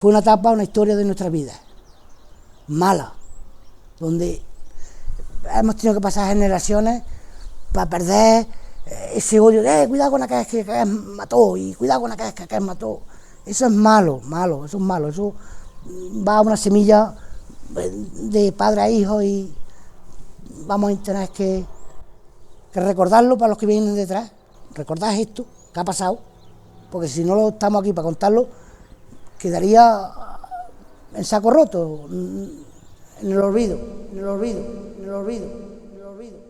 fue una etapa, una historia de nuestra vida, mala, donde hemos tenido que pasar generaciones para perder ese odio de cuidado con aquel que mató, y cuidado con aquel que mató. Eso es malo, eso es malo, eso va a una semilla de padre a hijo, y vamos a tener que recordarlo para los que vienen detrás, recordar esto que ha pasado, porque si no lo estamos aquí para contarlo, quedaría en saco roto, en el olvido, en el olvido, en el olvido, en el olvido.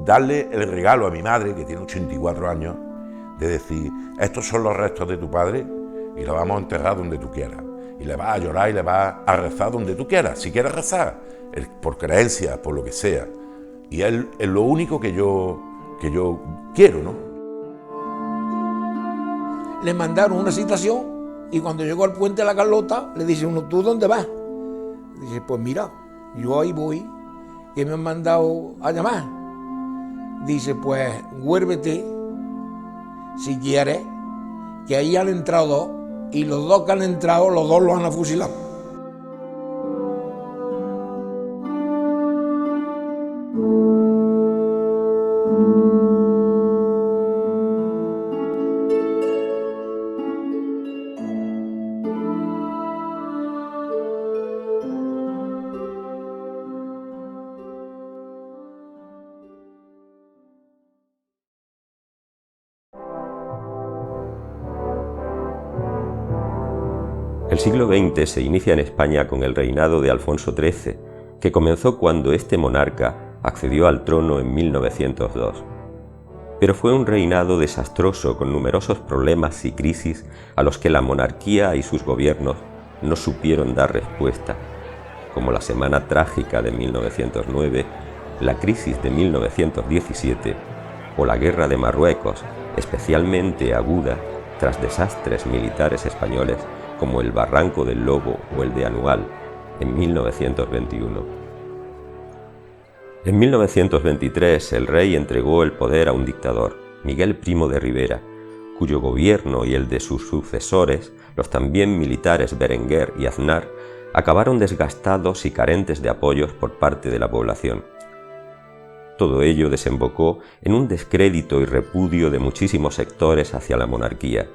Darle el regalo a mi madre, que tiene 84 años, de decir, estos son los restos de tu padre y lo vamos a enterrar donde tú quieras. Y le vas a llorar y le vas a rezar donde tú quieras, si quieres rezar, por creencia, por lo que sea. Y es lo único que yo quiero, ¿no? Le mandaron una citación y cuando llegó al puente de la Carlota, le dice uno, ¿tú dónde vas? Dice, pues mira, yo ahí voy, que me han mandado a llamar. Dice, pues, vuélvete, si quieres, que ahí han entrado dos, y los dos que han entrado, los dos los han fusilado. El siglo XX se inicia en España con el reinado de Alfonso XIII, que comenzó cuando este monarca accedió al trono en 1902. Pero fue un reinado desastroso con numerosos problemas y crisis a los que la monarquía y sus gobiernos no supieron dar respuesta, como la Semana Trágica de 1909, la crisis de 1917 o la Guerra de Marruecos, especialmente aguda tras desastres militares españoles como el Barranco del Lobo o el de Anual, en 1921. En 1923 el rey entregó el poder a un dictador, Miguel Primo de Rivera, cuyo gobierno y el de sus sucesores, los también militares Berenguer y Aznar, acabaron desgastados y carentes de apoyos por parte de la población. Todo ello desembocó en un descrédito y repudio de muchísimos sectores hacia la monarquía,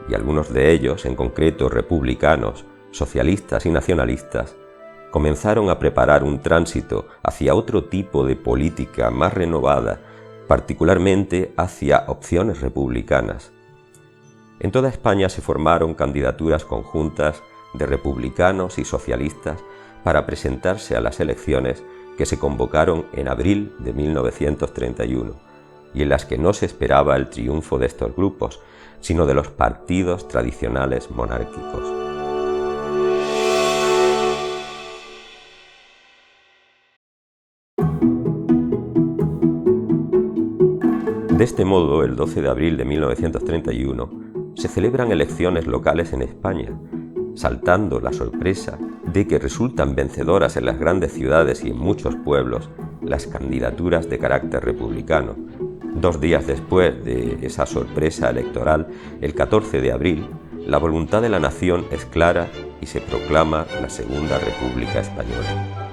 y algunos de ellos, en concreto republicanos, socialistas y nacionalistas, comenzaron a preparar un tránsito hacia otro tipo de política más renovada, particularmente hacia opciones republicanas. En toda España se formaron candidaturas conjuntas de republicanos y socialistas para presentarse a las elecciones que se convocaron en abril de 1931, y en las que no se esperaba el triunfo de estos grupos, sino de los partidos tradicionales monárquicos. De este modo, el 12 de abril de 1931, se celebran elecciones locales en España, saltando la sorpresa de que resultan vencedoras en las grandes ciudades y en muchos pueblos las candidaturas de carácter republicano. 2 días después de esa sorpresa electoral, el 14 de abril, la voluntad de la nación es clara y se proclama la Segunda República Española.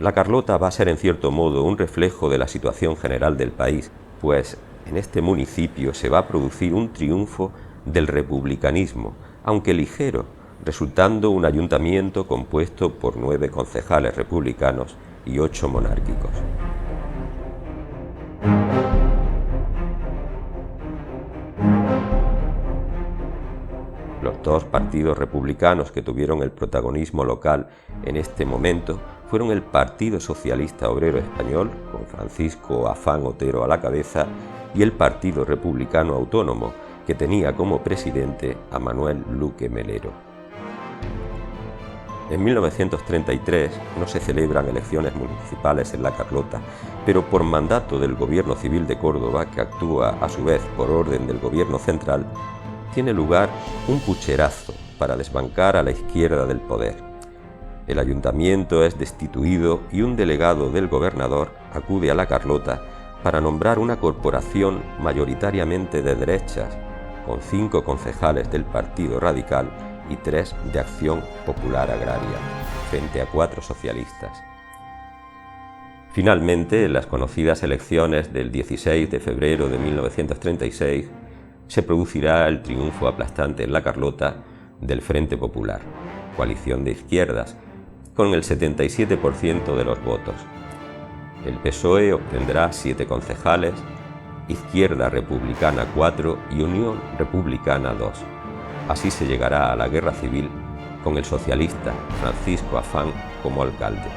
La Carlota va a ser en cierto modo un reflejo de la situación general del país, pues en este municipio se va a producir un triunfo del republicanismo, aunque ligero, resultando un ayuntamiento compuesto por 9 concejales republicanos y 8 monárquicos. Los dos partidos republicanos que tuvieron el protagonismo local en este momento fueron el Partido Socialista Obrero Español, con Francisco Afán Otero a la cabeza, y el Partido Republicano Autónomo, que tenía como presidente a Manuel Luque Melero. En 1933 no se celebran elecciones municipales en La Carlota, pero por mandato del Gobierno Civil de Córdoba, que actúa a su vez por orden del Gobierno Central, tiene lugar un pucherazo para desbancar a la izquierda del poder. El ayuntamiento es destituido y un delegado del gobernador acude a La Carlota para nombrar una corporación mayoritariamente de derechas, con 5 concejales del Partido Radical y 3 de Acción Popular Agraria, frente a 4 socialistas. Finalmente, en las conocidas elecciones del 16 de febrero de 1936, se producirá el triunfo aplastante en La Carlota del Frente Popular, coalición de izquierdas, con el 77% de los votos. El PSOE obtendrá 7 concejales, Izquierda Republicana 4 y Unión Republicana 2. Así se llegará a la guerra civil con el socialista Francisco Afán como alcalde.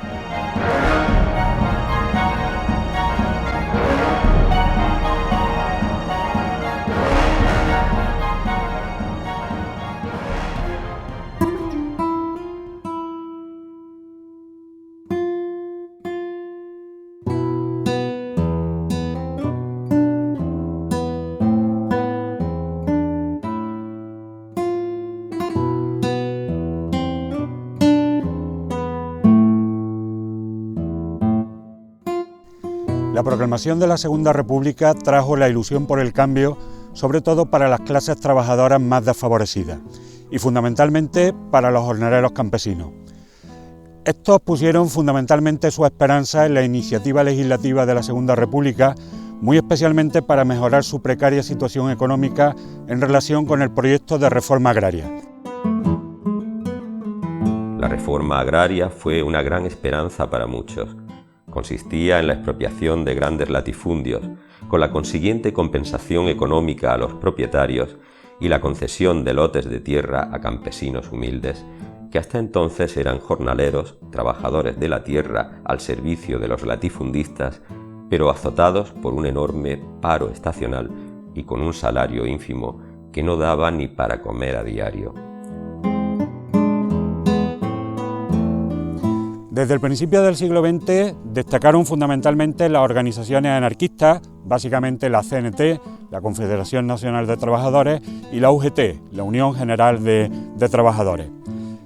La proclamación de la Segunda República trajo la ilusión por el cambio, sobre todo para las clases trabajadoras más desfavorecidas y fundamentalmente para los jornaleros campesinos. Estos pusieron fundamentalmente su esperanza en la iniciativa legislativa de la Segunda República, muy especialmente para mejorar su precaria situación económica en relación con el proyecto de reforma agraria. La reforma agraria fue una gran esperanza para muchos. Consistía en la expropiación de grandes latifundios, con la consiguiente compensación económica a los propietarios y la concesión de lotes de tierra a campesinos humildes, que hasta entonces eran jornaleros, trabajadores de la tierra al servicio de los latifundistas, pero azotados por un enorme paro estacional y con un salario ínfimo que no daba ni para comer a diario. Desde el principio del siglo XX destacaron fundamentalmente las organizaciones anarquistas, básicamente la CNT, la Confederación Nacional de Trabajadores, y la UGT, la Unión General de Trabajadores.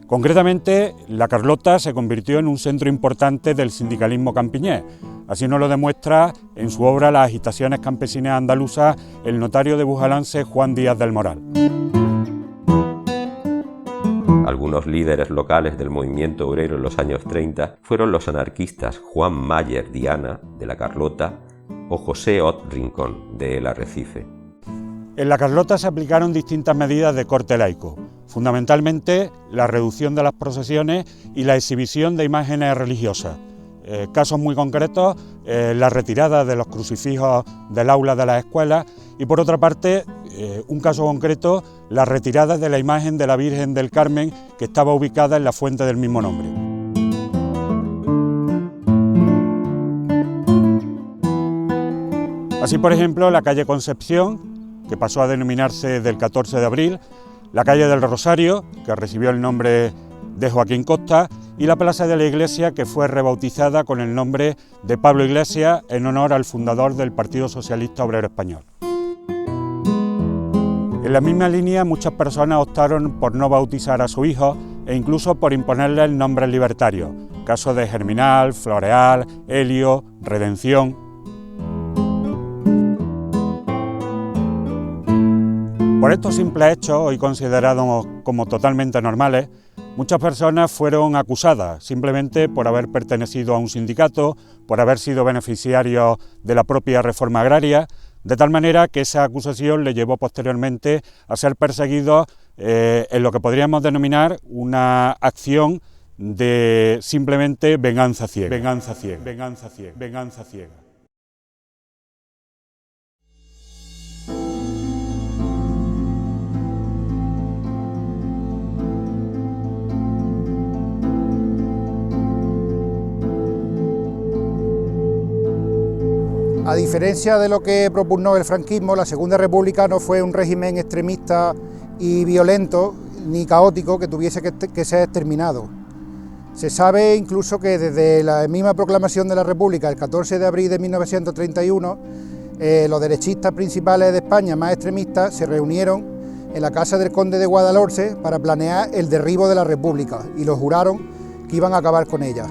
Concretamente, La Carlota se convirtió en un centro importante del sindicalismo campiñés. Así nos lo demuestra en su obra Las agitaciones campesinas andaluzas el notario de Bujalance Juan Díaz del Moral. Algunos líderes locales del movimiento obrero en los años 30 fueron los anarquistas Juan Mayer Diana, de La Carlota, o José Ot Rincón, de El Arrecife. En La Carlota se aplicaron distintas medidas de corte laico, fundamentalmente la reducción de las procesiones y la exhibición de imágenes religiosas. Casos muy concretos, la retirada de los crucifijos del aula de las escuelas y, por otra parte, un caso concreto, la retirada de la imagen de la Virgen del Carmen que estaba ubicada en la fuente del mismo nombre. Así, por ejemplo, la calle Concepción, que pasó a denominarse del 14 de abril, la calle del Rosario, que recibió el nombre de Joaquín Costa, y la plaza de la Iglesia, que fue rebautizada con el nombre de Pablo Iglesias en honor al fundador del Partido Socialista Obrero Español. En la misma línea, muchas personas optaron por no bautizar a su hijo e incluso por imponerle nombres libertarios, caso de Germinal, Floreal, Helio, Redención. Por estos simples hechos, hoy considerados como totalmente normales, muchas personas fueron acusadas simplemente por haber pertenecido a un sindicato, por haber sido beneficiarios de la propia reforma agraria, de tal manera que esa acusación le llevó posteriormente a ser perseguidos en lo que podríamos denominar una acción de simplemente venganza ciega. Venganza ciega, venganza ciega, venganza ciega. A diferencia de lo que propugnó el franquismo, la Segunda República no fue un régimen extremista y violento ni caótico que tuviese que ser exterminado. Se sabe incluso que desde la misma proclamación de la República, el 14 de abril de 1931, los derechistas principales de España más extremistas se reunieron en la casa del conde de Guadalhorce para planear el derribo de la República y lo juraron que iban a acabar con ella.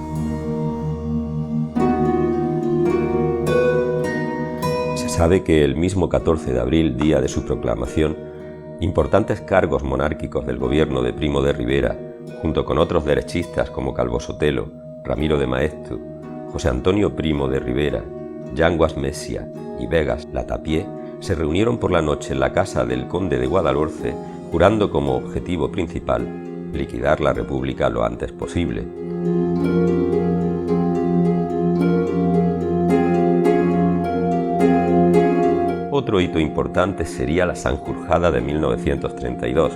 Se sabe que el mismo 14 de abril, día de su proclamación, importantes cargos monárquicos del gobierno de Primo de Rivera, junto con otros derechistas como Calvo Sotelo, Ramiro de Maeztu, José Antonio Primo de Rivera, Yanguas Messia y Vegas Latapié, se reunieron por la noche en la casa del conde de Guadalhorce, jurando como objetivo principal liquidar la República lo antes posible. Otro hito importante sería la Sanjurjada de 1932,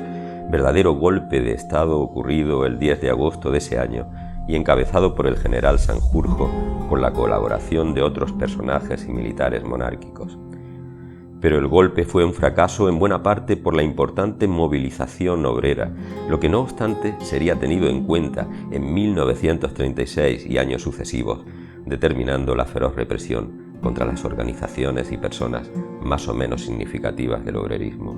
verdadero golpe de Estado ocurrido el 10 de agosto de ese año y encabezado por el general Sanjurjo con la colaboración de otros personajes y militares monárquicos. Pero el golpe fue un fracaso en buena parte por la importante movilización obrera, lo que no obstante sería tenido en cuenta en 1936 y años sucesivos, determinando la feroz represión contra las organizaciones y personas más o menos significativas del obrerismo.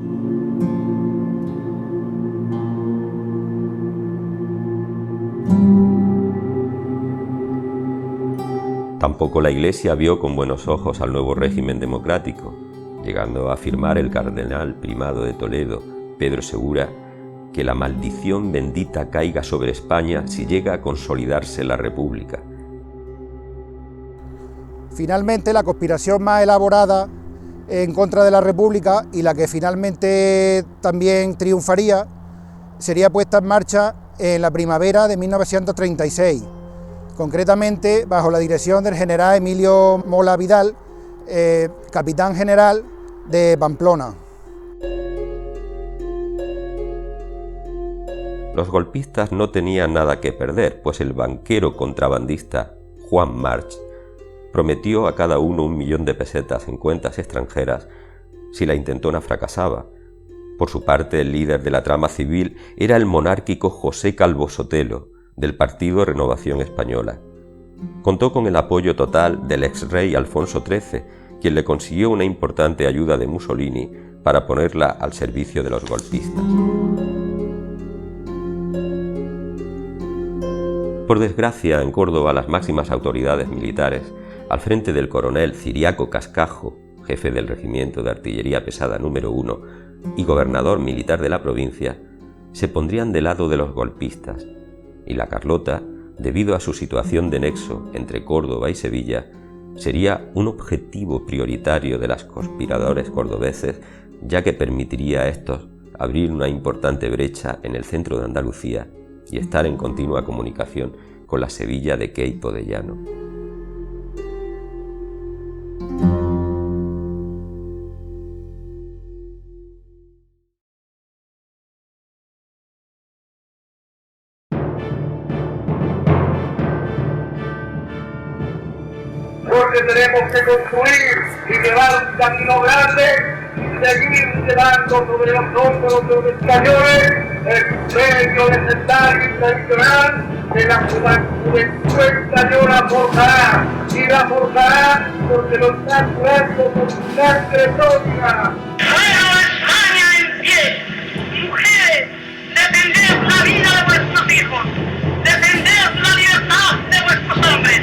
Tampoco la Iglesia vio con buenos ojos al nuevo régimen democrático, llegando a afirmar el cardenal primado de Toledo, Pedro Segura, que la maldición bendita caiga sobre España si llega a consolidarse la República. Finalmente, la conspiración más elaborada en contra de la República y la que finalmente también triunfaría sería puesta en marcha en la primavera de 1936, concretamente bajo la dirección del general Emilio Mola Vidal, capitán general de Pamplona. Los golpistas no tenían nada que perder, pues el banquero contrabandista Juan March prometió a cada uno 1 millón de pesetas en cuentas extranjeras si la intentona fracasaba. Por su parte, el líder de la trama civil era el monárquico José Calvo Sotelo, del partido Renovación Española. Contó con el apoyo total del ex-rey Alfonso XIII, quien le consiguió una importante ayuda de Mussolini para ponerla al servicio de los golpistas. Por desgracia, en Córdoba las máximas autoridades militares, al frente del coronel Ciriaco Cascajo, jefe del Regimiento de Artillería Pesada número 1 y gobernador militar de la provincia, se pondrían del lado de los golpistas, y la Carlota, debido a su situación de nexo entre Córdoba y Sevilla, sería un objetivo prioritario de los conspiradores cordobeses, ya que permitiría a estos abrir una importante brecha en el centro de Andalucía y estar en continua comunicación con la Sevilla de Queipo de Llano. Porque tenemos que construir y llevar un camino grande y seguir llevando sobre los hombros de los españoles el sueño legendario y tradicional de la juventud española forjará, y la forjará porque lo está jurando por su sangre propia. ¡Fuera España en pie! ¡Mujeres, defended la vida de vuestros hijos! ¡Defended la libertad de vuestros hombres!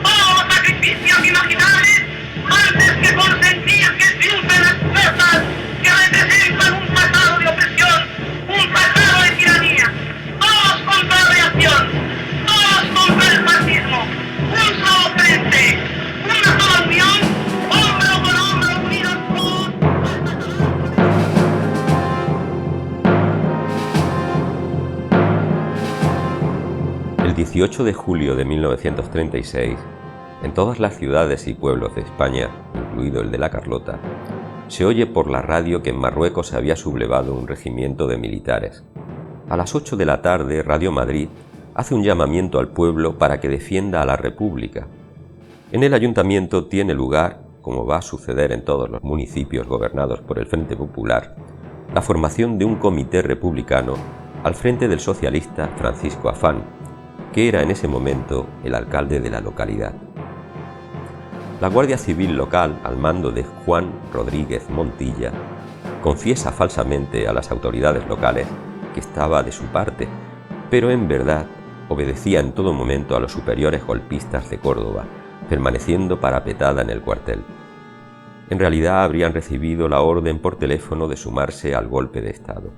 ¡Todos los sacrificios imaginables antes que consentir que triunfen las fuerzas que representan un pasado de opresión, un pasado de tiranía! ¡Todos contra la reacción! ¡Todos contra el fascismo! ¡Un solo frente! ¡Una sola unión! ¡Hombro con hombro unidos todos! El 18 de julio de 1936, en todas las ciudades y pueblos de España, incluido el de la Carlota, se oye por la radio que en Marruecos se había sublevado un regimiento de militares. A las 8 de la tarde, Radio Madrid hace un llamamiento al pueblo para que defienda a la República. En el ayuntamiento tiene lugar como va a suceder en todos los municipios gobernados por el Frente Popular, la formación de un comité republicano al frente del socialista Francisco Afán, que era en ese momento el alcalde de la localidad. La Guardia Civil local, al mando de Juan Rodríguez Montilla, confiesa falsamente a las autoridades locales que estaba de su parte, pero en verdad obedecía en todo momento a los superiores golpistas de Córdoba, permaneciendo parapetada en el cuartel. En realidad habrían recibido la orden por teléfono de sumarse al golpe de Estado.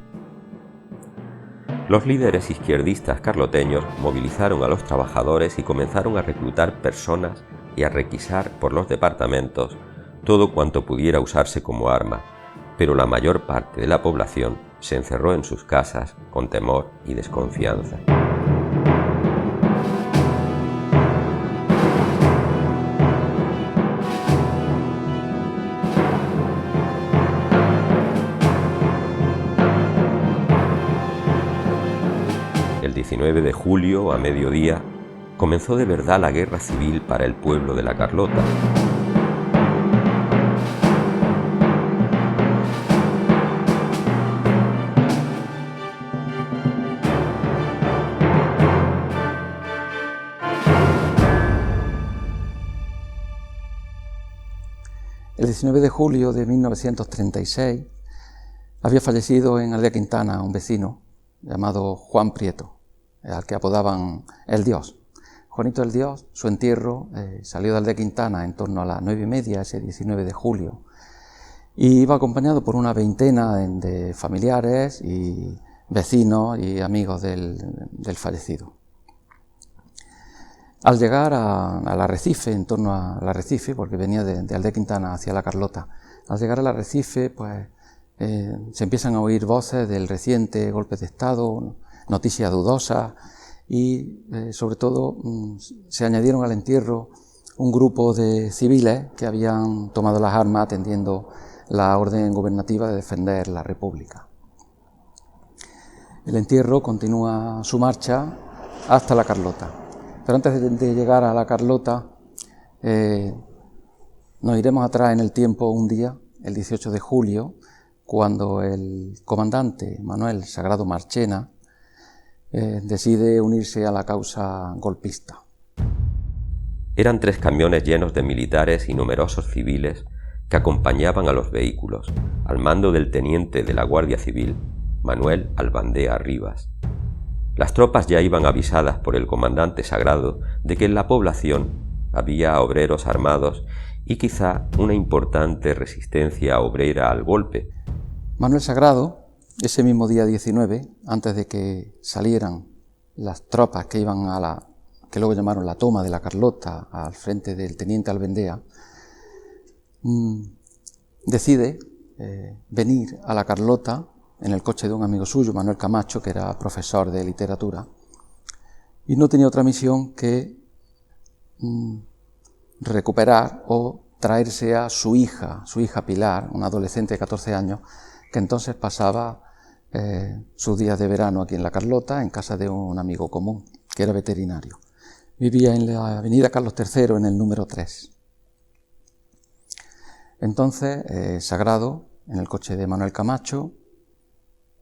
Los líderes izquierdistas carloteños movilizaron a los trabajadores y comenzaron a reclutar personas y a requisar por los departamentos todo cuanto pudiera usarse como arma, pero la mayor parte de la población se encerró en sus casas con temor y desconfianza. El 19 de julio, a mediodía, comenzó de verdad la guerra civil para el pueblo de la Carlota. El 19 de julio de 1936 había fallecido en Aldea Quintana un vecino llamado Juan Prieto, al que apodaban El Dios. Juanito el Dios, su entierro salió de Aldea Quintana en torno a las 9:30, ese 19 de julio, y iba acompañado por una veintena de familiares y vecinos y amigos del fallecido. Al llegar al arrecife, en torno al arrecife, porque venía de Aldea Quintana hacia la Carlota, al llegar al arrecife, pues se empiezan a oír voces del reciente golpe de Estado, noticias dudosas, y sobre todo se añadieron al entierro un grupo de civiles que habían tomado las armas atendiendo la orden gubernativa de defender la República. El entierro continúa su marcha hasta la Carlota, pero antes de llegar a la Carlota nos iremos atrás en el tiempo un día, el 18 de julio, cuando el comandante Manuel Sagrado Marchena decide unirse a la causa golpista. Eran 3 camiones llenos de militares y numerosos civiles que acompañaban a los vehículos, al mando del teniente de la Guardia Civil, Manuel Albandea Rivas. Las tropas ya iban avisadas por el comandante Sagrado de que en la población había obreros armados y quizá una importante resistencia obrera al golpe. Manuel Sagrado, ese mismo día 19, antes de que salieran las tropas que iban que luego llamaron la toma de la Carlota al frente del teniente Albandea, decide venir a la Carlota en el coche de un amigo suyo, Manuel Camacho, que era profesor de literatura, y no tenía otra misión que recuperar o traerse a su hija Pilar, una adolescente de 14 años, que entonces pasaba sus días de verano aquí en la Carlota, en casa de un amigo común, que era veterinario. Vivía en la avenida Carlos III, en el número 3. Entonces, Sagrado, en el coche de Manuel Camacho,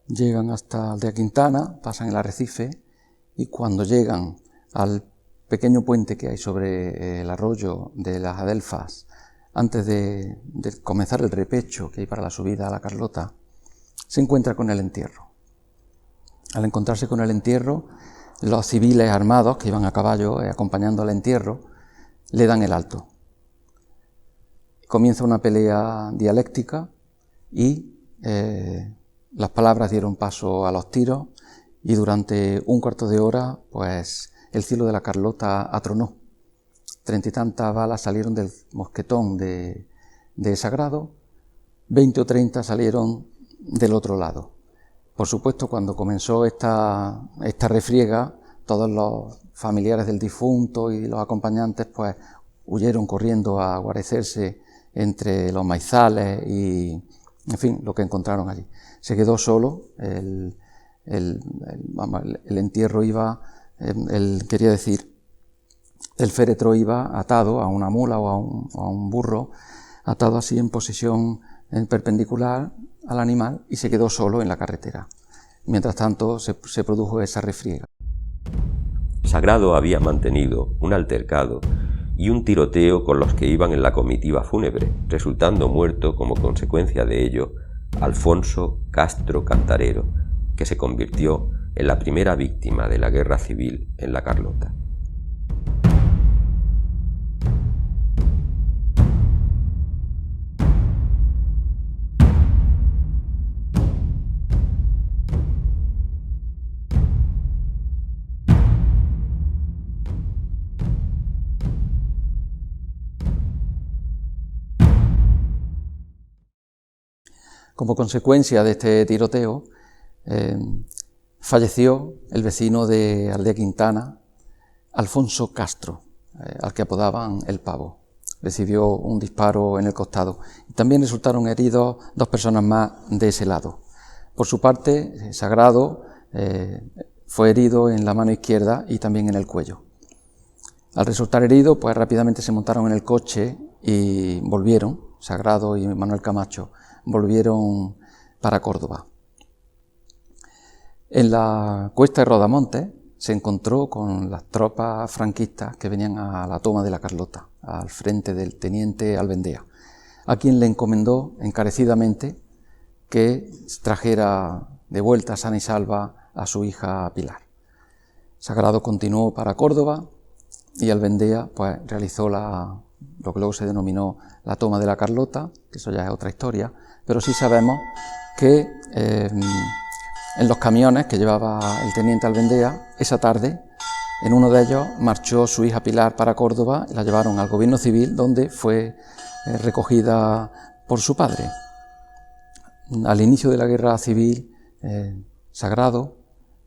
llegan hasta Aldea Quintana, pasan el arrecife, y cuando llegan al pequeño puente que hay sobre el arroyo de las Adelfas, antes de comenzar el repecho que hay para la subida a la Carlota, se encuentra con el entierro. Al encontrarse con el entierro, los civiles armados que iban a caballo acompañando al entierro le dan el alto. Comienza una pelea dialéctica y las palabras dieron paso a los tiros, y durante un cuarto de hora pues el cielo de la Carlota atronó. 30 y tantas balas salieron del mosquetón de Sagrado, 20 o 30 salieron del otro lado. Por supuesto, cuando comenzó esta refriega, todos los familiares del difunto y los acompañantes pues huyeron corriendo a guarecerse entre los maizales y, en fin, lo que encontraron allí. Se quedó solo, el entierro iba, el féretro iba atado a una mula o a un burro atado así en posición perpendicular al animal y se quedó solo en la carretera. Mientras tanto se produjo esa refriega. Sagrado había mantenido un altercado y un tiroteo con los que iban en la comitiva fúnebre, resultando muerto como consecuencia de ello Alfonso Castro Cantarero, que se convirtió en la primera víctima de la guerra civil en la Carlota. Como consecuencia de este tiroteo, falleció el vecino de Aldea Quintana, Alfonso Castro, al que apodaban el Pavo. Recibió un disparo en el costado. También resultaron heridos 2 personas más de ese lado. Por su parte, Sagrado fue herido en la mano izquierda y también en el cuello. Al resultar herido, pues rápidamente se montaron en el coche y volvieron, Sagrado y Manuel Camacho, volvieron para Córdoba. En la cuesta de Rodamonte se encontró con las tropas franquistas que venían a la toma de la Carlota, al frente del teniente Albendea, a quien le encomendó encarecidamente que trajera de vuelta sana y salva a su hija Pilar. Sagrado continuó para Córdoba y Albendea pues realizó lo que luego se denominó la toma de la Carlota, que eso ya es otra historia, pero sí sabemos que en los camiones que llevaba el teniente Albendea, esa tarde, en uno de ellos marchó su hija Pilar para Córdoba y la llevaron al gobierno civil, donde fue recogida por su padre. Al inicio de la guerra civil, Sagrado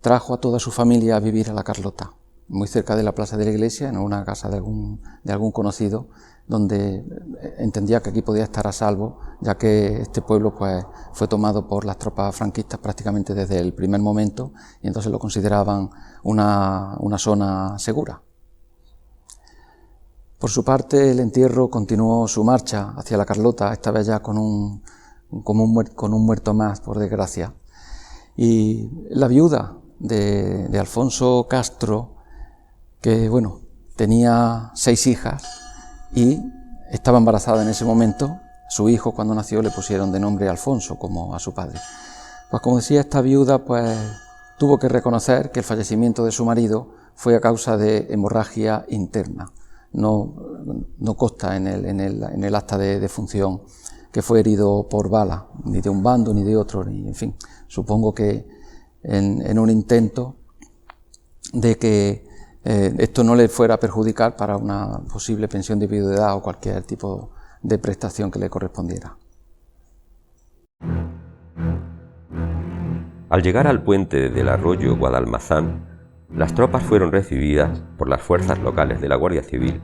trajo a toda su familia a vivir a la Carlota, muy cerca de la plaza de la iglesia, en una casa de algún conocido, donde entendía que aquí podía estar a salvo, ya que este pueblo pues, fue tomado por las tropas franquistas prácticamente desde el primer momento y entonces lo consideraban una zona segura. Por su parte, el entierro continuó su marcha hacia la Carlota, esta vez ya con un muerto más, por desgracia. Y la viuda de Alfonso Castro, que bueno, tenía 6 hijas, y estaba embarazada en ese momento. Su hijo, cuando nació, le pusieron de nombre Alfonso, como a su padre. Pues como decía, esta viuda pues tuvo que reconocer que el fallecimiento de su marido fue a causa de hemorragia interna. No consta en el acta de defunción que fue herido por bala, ni de un bando ni de otro, en fin. Supongo que en un intento de que esto no le fuera a perjudicar para una posible pensión de viudedad o cualquier tipo de prestación que le correspondiera. Al llegar al puente del arroyo Guadalmazán, las tropas fueron recibidas por las fuerzas locales de la Guardia Civil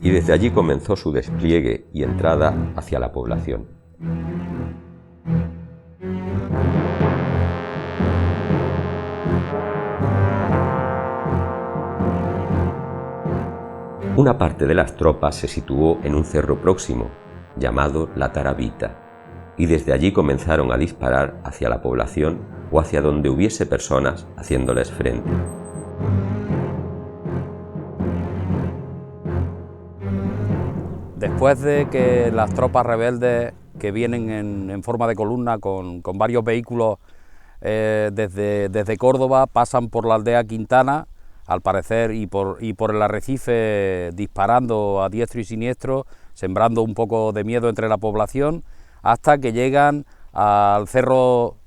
y desde allí comenzó su despliegue y entrada hacia la población. Una parte de las tropas se situó en un cerro próximo, llamado La Tarabita, y desde allí comenzaron a disparar hacia la población o hacia donde hubiese personas haciéndoles frente. Después de que las tropas rebeldes, que vienen en forma de columna con varios vehículos desde Córdoba, pasan por la aldea Quintana, al parecer, y por el arrecife, disparando a diestro y siniestro, sembrando un poco de miedo entre la población, hasta que llegan al cerro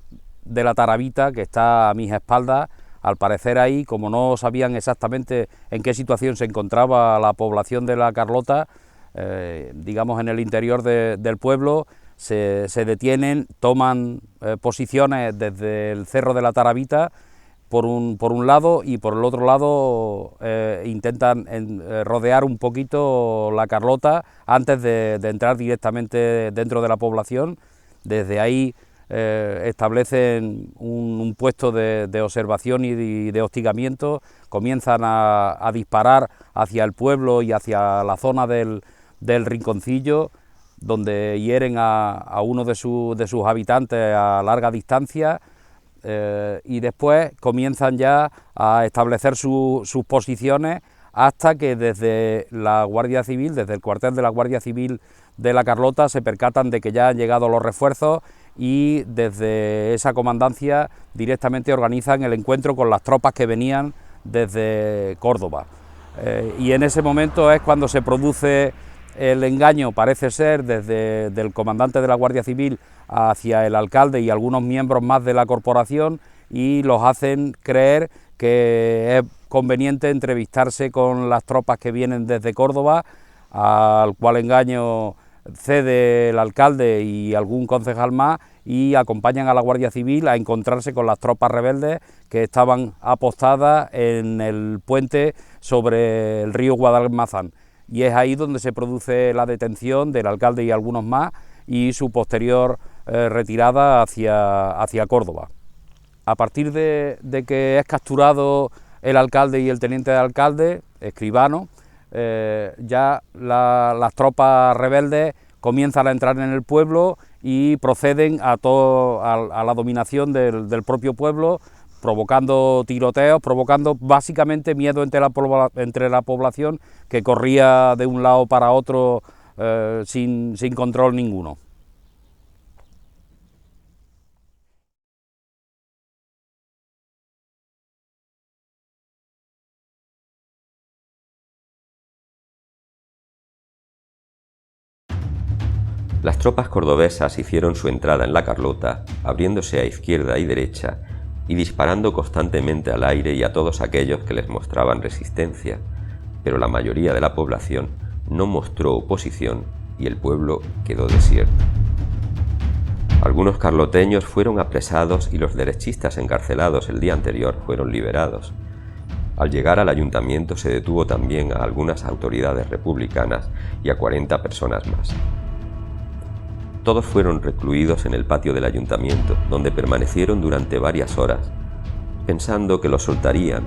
de la Tarabita, que está a mis espaldas. Al parecer ahí, como no sabían exactamente en qué situación se encontraba la población de la Carlota, digamos en el interior del pueblo, se detienen, toman posiciones desde el cerro de la Tarabita, por un lado, y por el otro lado intentan rodear un poquito la Carlota antes de entrar directamente dentro de la población. Desde ahí establecen un puesto de observación y de hostigamiento, comienzan a disparar hacia el pueblo y hacia la zona del Rinconcillo. donde hieren a uno de sus habitantes a larga distancia, y después comienzan ya a establecer sus posiciones hasta que desde la Guardia Civil, desde el cuartel de la Guardia Civil de la Carlota, se percatan de que ya han llegado los refuerzos y desde esa comandancia directamente organizan el encuentro con las tropas que venían desde Córdoba. Y en ese momento es cuando se produce el engaño, parece ser, desde el comandante de la Guardia Civil hacia el alcalde y algunos miembros más de la corporación, y los hacen creer que es conveniente entrevistarse con las tropas que vienen desde Córdoba, al cual engaño cede el alcalde y algún concejal más, y acompañan a la Guardia Civil a encontrarse con las tropas rebeldes que estaban apostadas en el puente sobre el río Guadalmazán. Y es ahí donde se produce la detención del alcalde y algunos más, y su posterior retirada hacia Córdoba. A partir de que es capturado el alcalde y el teniente de alcalde, Escribano, ya las tropas rebeldes comienzan a entrar en el pueblo y proceden a la dominación del propio pueblo, provocando tiroteos, provocando básicamente miedo entre la población, que corría de un lado para otro sin control ninguno. Las tropas cordobesas hicieron su entrada en la Carlota, abriéndose a izquierda y derecha y disparando constantemente al aire y a todos aquellos que les mostraban resistencia, pero la mayoría de la población no mostró oposición y el pueblo quedó desierto. Algunos carloteños fueron apresados y los derechistas encarcelados el día anterior fueron liberados. Al llegar al ayuntamiento se detuvo también a algunas autoridades republicanas y a 40 personas más. Todos fueron recluidos en el patio del ayuntamiento, donde permanecieron durante varias horas, pensando que los soltarían,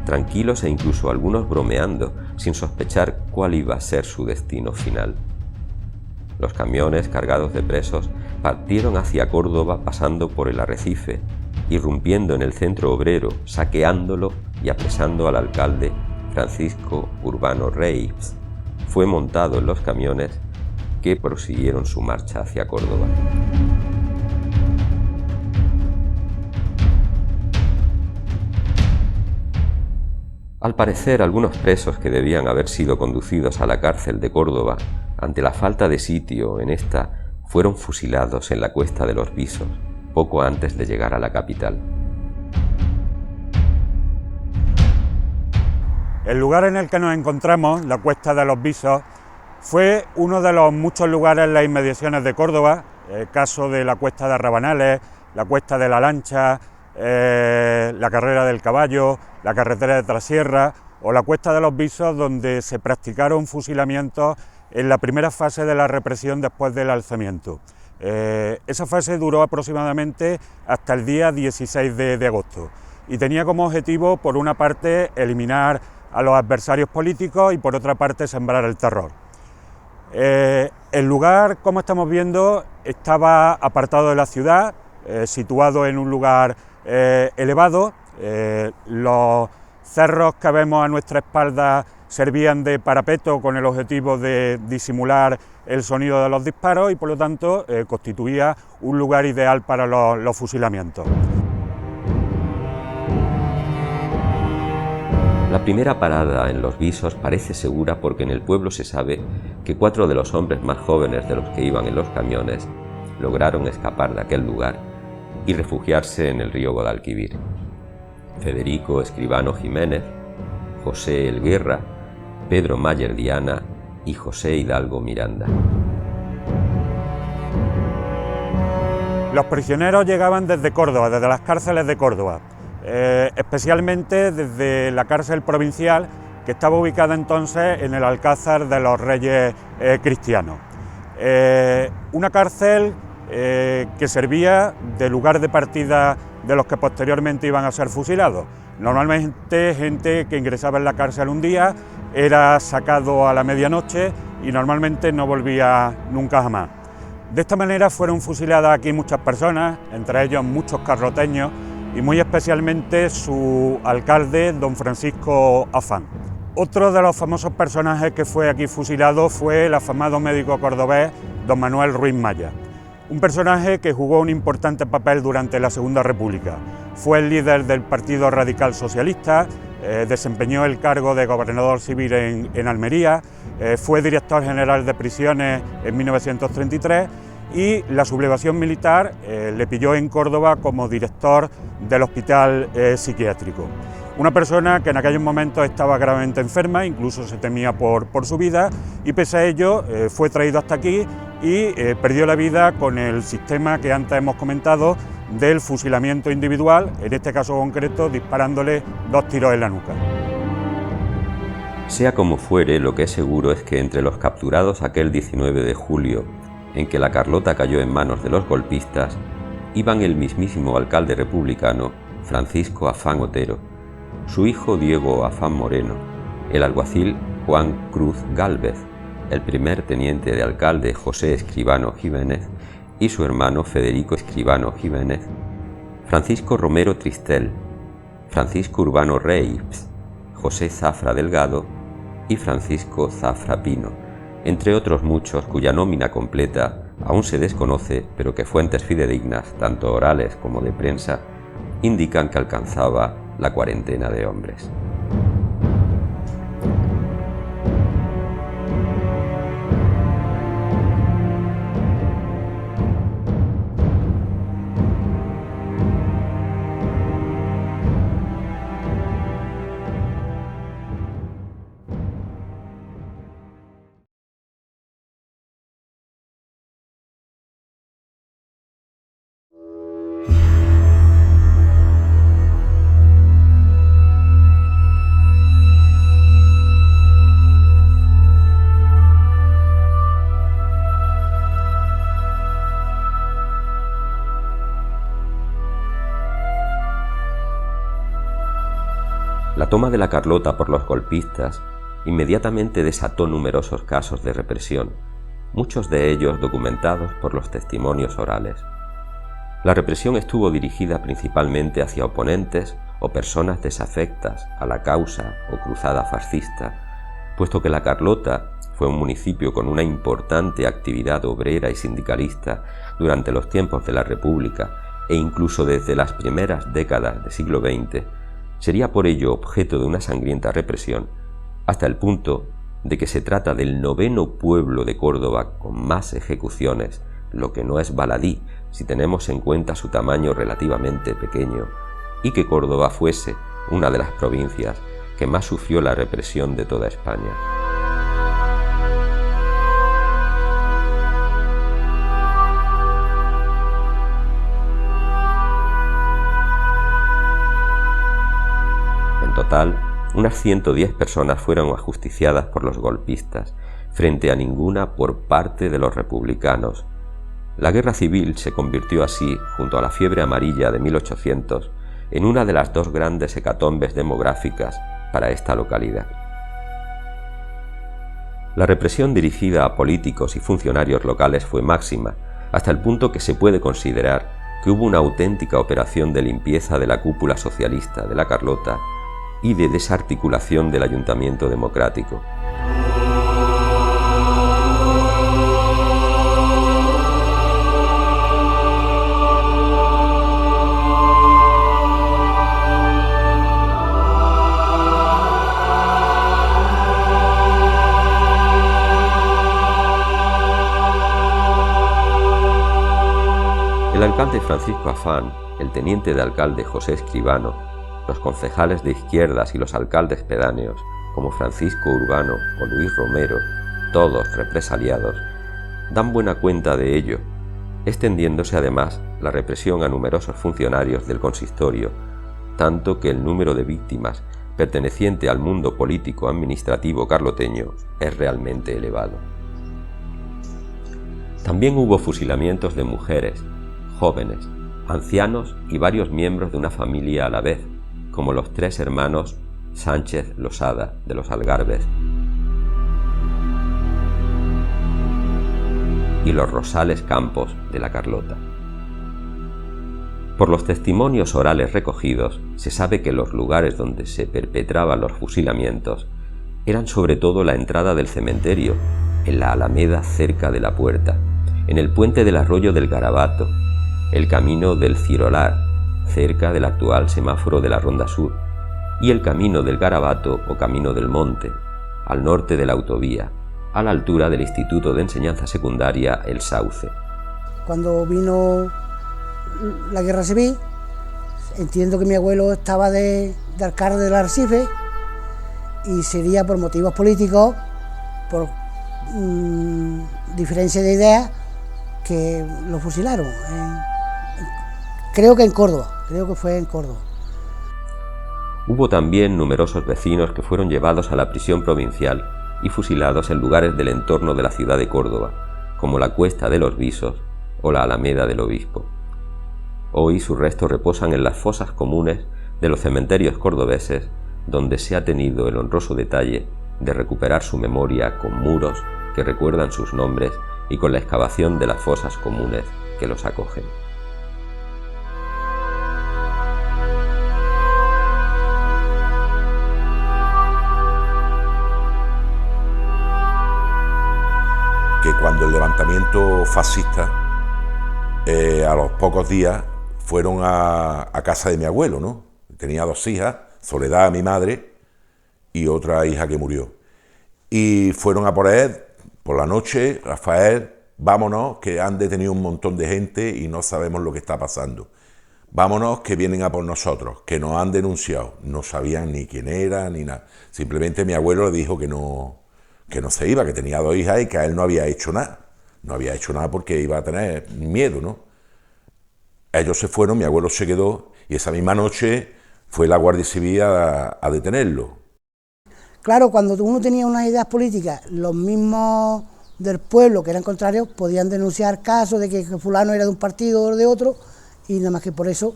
tranquilos e incluso algunos bromeando, sin sospechar cuál iba a ser su destino final. Los camiones cargados de presos partieron hacia Córdoba pasando por el Arrecife, irrumpiendo en el centro obrero, saqueándolo y apresando al alcalde Francisco Urbano Reis. Fue montado en los camiones que prosiguieron su marcha hacia Córdoba. Al parecer, algunos presos que debían haber sido conducidos a la cárcel de Córdoba, ante la falta de sitio en esta, fueron fusilados en la Cuesta de los Visos, poco antes de llegar a la capital. El lugar en el que nos encontramos, la Cuesta de los Visos, fue uno de los muchos lugares en las inmediaciones de Córdoba, el caso de la Cuesta de Rabanales, la Cuesta de la Lancha, la Carrera del Caballo, la Carretera de Trasierra o la Cuesta de los Visos, donde se practicaron fusilamientos en la primera fase de la represión después del alzamiento. Esa fase duró aproximadamente hasta el día 16 de agosto y tenía como objetivo, por una parte, eliminar a los adversarios políticos y por otra parte, sembrar el terror. El lugar, como estamos viendo, estaba apartado de la ciudad, situado en un lugar elevado. Los cerros que vemos a nuestra espalda servían de parapeto con el objetivo de disimular el sonido de los disparos y por lo tanto constituía un lugar ideal para los fusilamientos. La primera parada en los Visos parece segura porque en el pueblo se sabe que 4 de los hombres más jóvenes de los que iban en los camiones lograron escapar de aquel lugar y refugiarse en el río Guadalquivir. Federico Escribano Jiménez, José Elguerra, Pedro Mayer Diana y José Hidalgo Miranda. Los prisioneros llegaban desde Córdoba, desde las cárceles de Córdoba. Especialmente desde la cárcel provincial, que estaba ubicada entonces en el Alcázar de los Reyes Cristianos. Una cárcel que servía de lugar de partida de los que posteriormente iban a ser fusilados. Normalmente gente que ingresaba en la cárcel un día era sacado a la medianoche y normalmente no volvía nunca jamás. De esta manera fueron fusiladas aquí muchas personas, entre ellos muchos carloteños y muy especialmente su alcalde, don Francisco Afán. Otro de los famosos personajes que fue aquí fusilado fue el afamado médico cordobés don Manuel Ruiz Maya, un personaje que jugó un importante papel durante la Segunda República. Fue el líder del Partido Radical Socialista, desempeñó el cargo de gobernador civil en Almería, fue director general de prisiones en 1933 y la sublevación militar le pilló en Córdoba como director del hospital psiquiátrico. Una persona que en aquellos momentos estaba gravemente enferma, incluso se temía por su vida, y pese a ello fue traído hasta aquí y perdió la vida con el sistema que antes hemos comentado del fusilamiento individual, en este caso concreto disparándole 2 tiros en la nuca. Sea como fuere, lo que es seguro es que entre los capturados aquel 19 de julio, en que la Carlota cayó en manos de los golpistas, iban el mismísimo alcalde republicano, Francisco Afán Otero, su hijo Diego Afán Moreno, el alguacil Juan Cruz Gálvez, el primer teniente de alcalde José Escribano Jiménez y su hermano Federico Escribano Jiménez, Francisco Romero Tristel, Francisco Urbano Reis, José Zafra Delgado y Francisco Zafra Pino, entre otros muchos cuya nómina completa aún se desconoce, pero que fuentes fidedignas, tanto orales como de prensa, indican que alcanzaba la 40 de hombres. La toma de la Carlota por los golpistas inmediatamente desató numerosos casos de represión, muchos de ellos documentados por los testimonios orales. La represión estuvo dirigida principalmente hacia oponentes o personas desafectas a la causa o cruzada fascista, puesto que la Carlota fue un municipio con una importante actividad obrera y sindicalista durante los tiempos de la República e incluso desde las primeras décadas del siglo XX, sería por ello objeto de una sangrienta represión, hasta el punto de que se trata del 9º pueblo de Córdoba con más ejecuciones, lo que no es baladí si tenemos en cuenta su tamaño relativamente pequeño, y que Córdoba fuese una de las provincias que más sufrió la represión de toda España. En total, unas 110 personas fueron ajusticiadas por los golpistas, frente a ninguna por parte de los republicanos. La guerra civil se convirtió así, junto a la fiebre amarilla de 1800, en una de las 2 grandes hecatombes demográficas para esta localidad. La represión dirigida a políticos y funcionarios locales fue máxima, hasta el punto que se puede considerar que hubo una auténtica operación de limpieza de la cúpula socialista de la Carlota y de desarticulación del ayuntamiento democrático. El alcalde Francisco Afán, el teniente de alcalde José Escribano, los concejales de izquierdas y los alcaldes pedáneos, como Francisco Urbano o Luis Romero, todos represaliados, dan buena cuenta de ello, extendiéndose además la represión a numerosos funcionarios del consistorio, tanto que el número de víctimas perteneciente al mundo político-administrativo carloteño es realmente elevado. También hubo fusilamientos de mujeres, jóvenes, ancianos y varios miembros de una familia a la vez, como los 3 hermanos Sánchez Losada de los Algarbes, y los rosales campos de la Carlota. Por los testimonios orales recogidos, se sabe que los lugares donde se perpetraban los fusilamientos eran sobre todo la entrada del cementerio, en la Alameda cerca de la puerta, en el puente del arroyo del Garabato, el camino del Cirolar, cerca del actual semáforo de la Ronda Sur, y el camino del Garabato o camino del Monte, al norte de la autovía, a la altura del Instituto de Enseñanza Secundaria El Sauce. Cuando vino la Guerra Civil, entiendo que mi abuelo estaba de alcalde del Arrecife y sería por motivos políticos, por diferencia de ideas, que lo fusilaron. Creo que en Córdoba, creo que fue en Córdoba. Hubo también numerosos vecinos que fueron llevados a la prisión provincial y fusilados en lugares del entorno de la ciudad de Córdoba, como la Cuesta de los Visos o la Alameda del Obispo. Hoy sus restos reposan en las fosas comunes de los cementerios cordobeses, donde se ha tenido el honroso detalle de recuperar su memoria con muros que recuerdan sus nombres y con la excavación de las fosas comunes que los acogen. Que cuando el levantamiento fascista, a los pocos días, fueron a casa de mi abuelo, ¿no? Tenía 2 hijas, Soledad, mi madre, y otra hija que murió. Y fueron a por él, por la noche: Rafael, vámonos, que han detenido un montón de gente y no sabemos lo que está pasando. Vámonos, que vienen a por nosotros, que nos han denunciado. No sabían ni quién era, ni nada. Simplemente mi abuelo le dijo que no se iba, que tenía 2 hijas y que a él no había hecho nada. No había hecho nada porque iba a tener miedo, ¿no? Ellos se fueron, mi abuelo se quedó, y esa misma noche fue la Guardia Civil a detenerlo. Claro, cuando uno tenía unas ideas políticas, los mismos del pueblo que eran contrarios podían denunciar casos de que fulano era de un partido o de otro, y nada más que por eso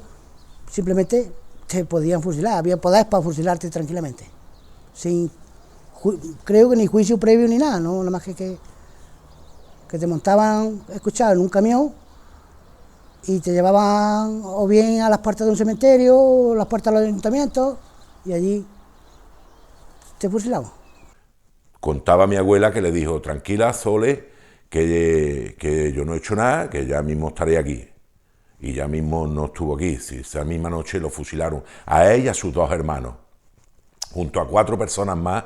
simplemente te podían fusilar, había poder para fusilarte tranquilamente, sin, creo que ni juicio previo ni nada, ¿no? Nada más que te montaban, escuchaban, en un camión y te llevaban o bien a las puertas de un cementerio o las puertas de los ayuntamientos y allí te fusilaban. Contaba mi abuela que le dijo: tranquila, Sole, que yo no he hecho nada, que ya mismo estaré aquí. Y ya mismo no estuvo aquí. Sí, esa misma noche lo fusilaron a él y a sus 2 hermanos, junto a 4 personas más,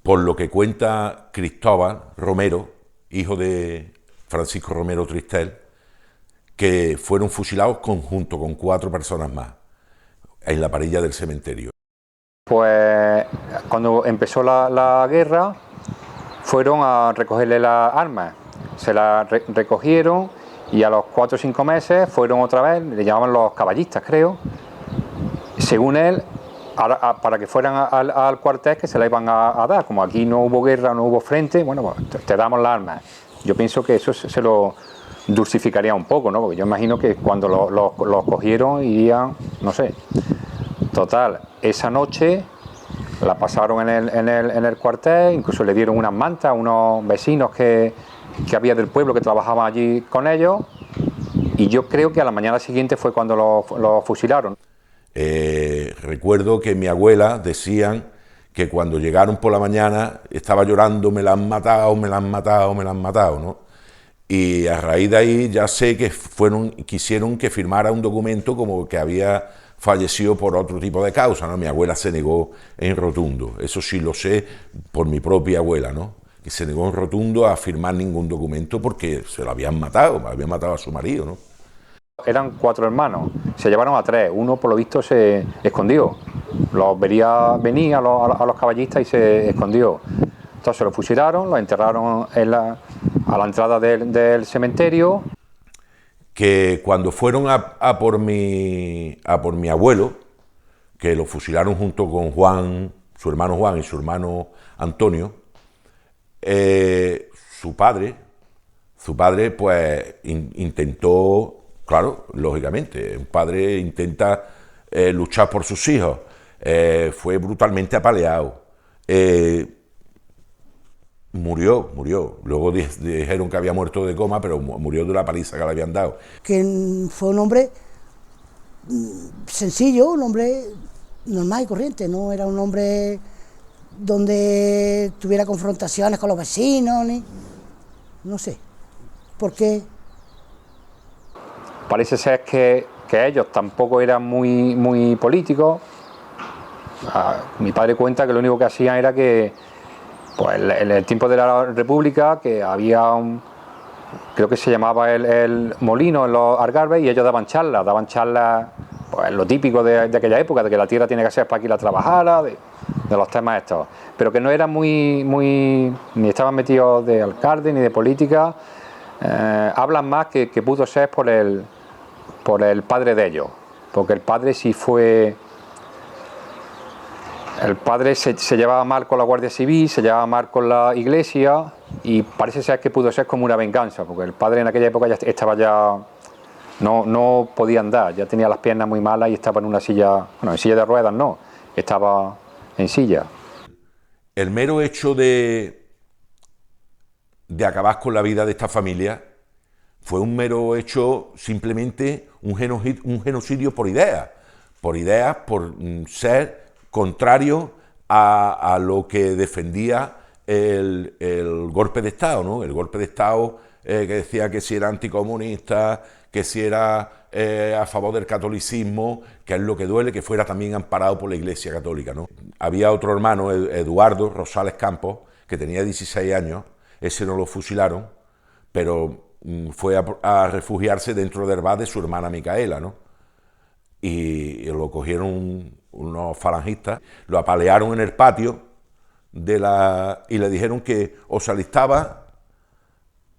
por lo que cuenta Cristóbal Romero, hijo de Francisco Romero Tristel, que fueron fusilados junto con 4 personas más en la parilla del cementerio. Pues cuando empezó la guerra fueron a recogerle las armas, se las recogieron y a los 4 o 5 meses fueron otra vez, le llamaban los caballistas, creo, según él, para que fueran al cuartel que se la iban a dar. Como aquí no hubo guerra, no hubo frente, bueno, pues te damos las armas. Yo pienso que eso se lo dulcificaría un poco, ¿no? Porque yo imagino que cuando los cogieron irían, no sé. Total, esa noche la pasaron en el cuartel, incluso le dieron unas mantas a unos vecinos que había del pueblo que trabajaban allí con ellos, y yo creo que a la mañana siguiente fue cuando los fusilaron. Recuerdo que mi abuela decían que cuando llegaron por la mañana estaba llorando: me la han matado, me la han matado, me la han matado, ¿no? Y a raíz de ahí ya sé que quisieron que firmara un documento como que había fallecido por otro tipo de causa, ¿no? Mi abuela se negó en rotundo, eso sí lo sé por mi propia abuela, ¿no? Que se negó en rotundo a firmar ningún documento porque se lo habían matado a su marido, ¿no? Eran 4 hermanos, se llevaron a 3, uno por lo visto se escondió, los veía venir a los caballistas y se escondió. Entonces lo fusilaron, lo enterraron a la entrada del cementerio. Que cuando fueron a por mi abuelo, que lo fusilaron junto con Juan, su hermano Juan y su hermano Antonio, su padre pues intentó, claro, lógicamente, un padre intenta luchar por sus hijos, fue brutalmente apaleado. Murió. Luego dijeron que había muerto de coma, pero murió de una paliza que le habían dado. Que fue un hombre sencillo, un hombre normal y corriente, no era un hombre donde tuviera confrontaciones con los vecinos, ni... no sé, ¿por qué? Parece ser que ellos tampoco eran muy políticos. Mi padre cuenta que lo único que hacían era que, pues en el tiempo de la República, que había creo que se llamaba el molino en los Algarbes, y ellos daban charlas, pues lo típico de aquella época, de que la tierra tiene que ser para que la trabajara, de los temas estos, pero que no eran ni estaban metidos de alcalde ni de política. Hablan más que pudo ser por el padre de ellos, porque el padre sí fue... El padre se llevaba mal con la Guardia Civil, se llevaba mal con la Iglesia, y parece ser que pudo ser como una venganza, porque el padre en aquella época no podía andar, ya tenía las piernas muy malas y estaba en una silla, bueno, en silla de ruedas no, estaba en silla. El mero hecho de acabar con la vida de esta familia fue un mero hecho, simplemente un genocidio por ideas, por ser contrario a lo que defendía el golpe de Estado, ¿no? El golpe de Estado que decía que si era anticomunista, que si era a favor del catolicismo, que es lo que duele, que fuera también amparado por la Iglesia Católica, ¿no? Había otro hermano, Eduardo Rosales Campos, que tenía 16 años, ese no lo fusilaron, pero fue a refugiarse dentro del bar de su hermana Micaela, ¿no? Y lo cogieron unos falangistas, lo apalearon en el patio y le dijeron que o se alistaba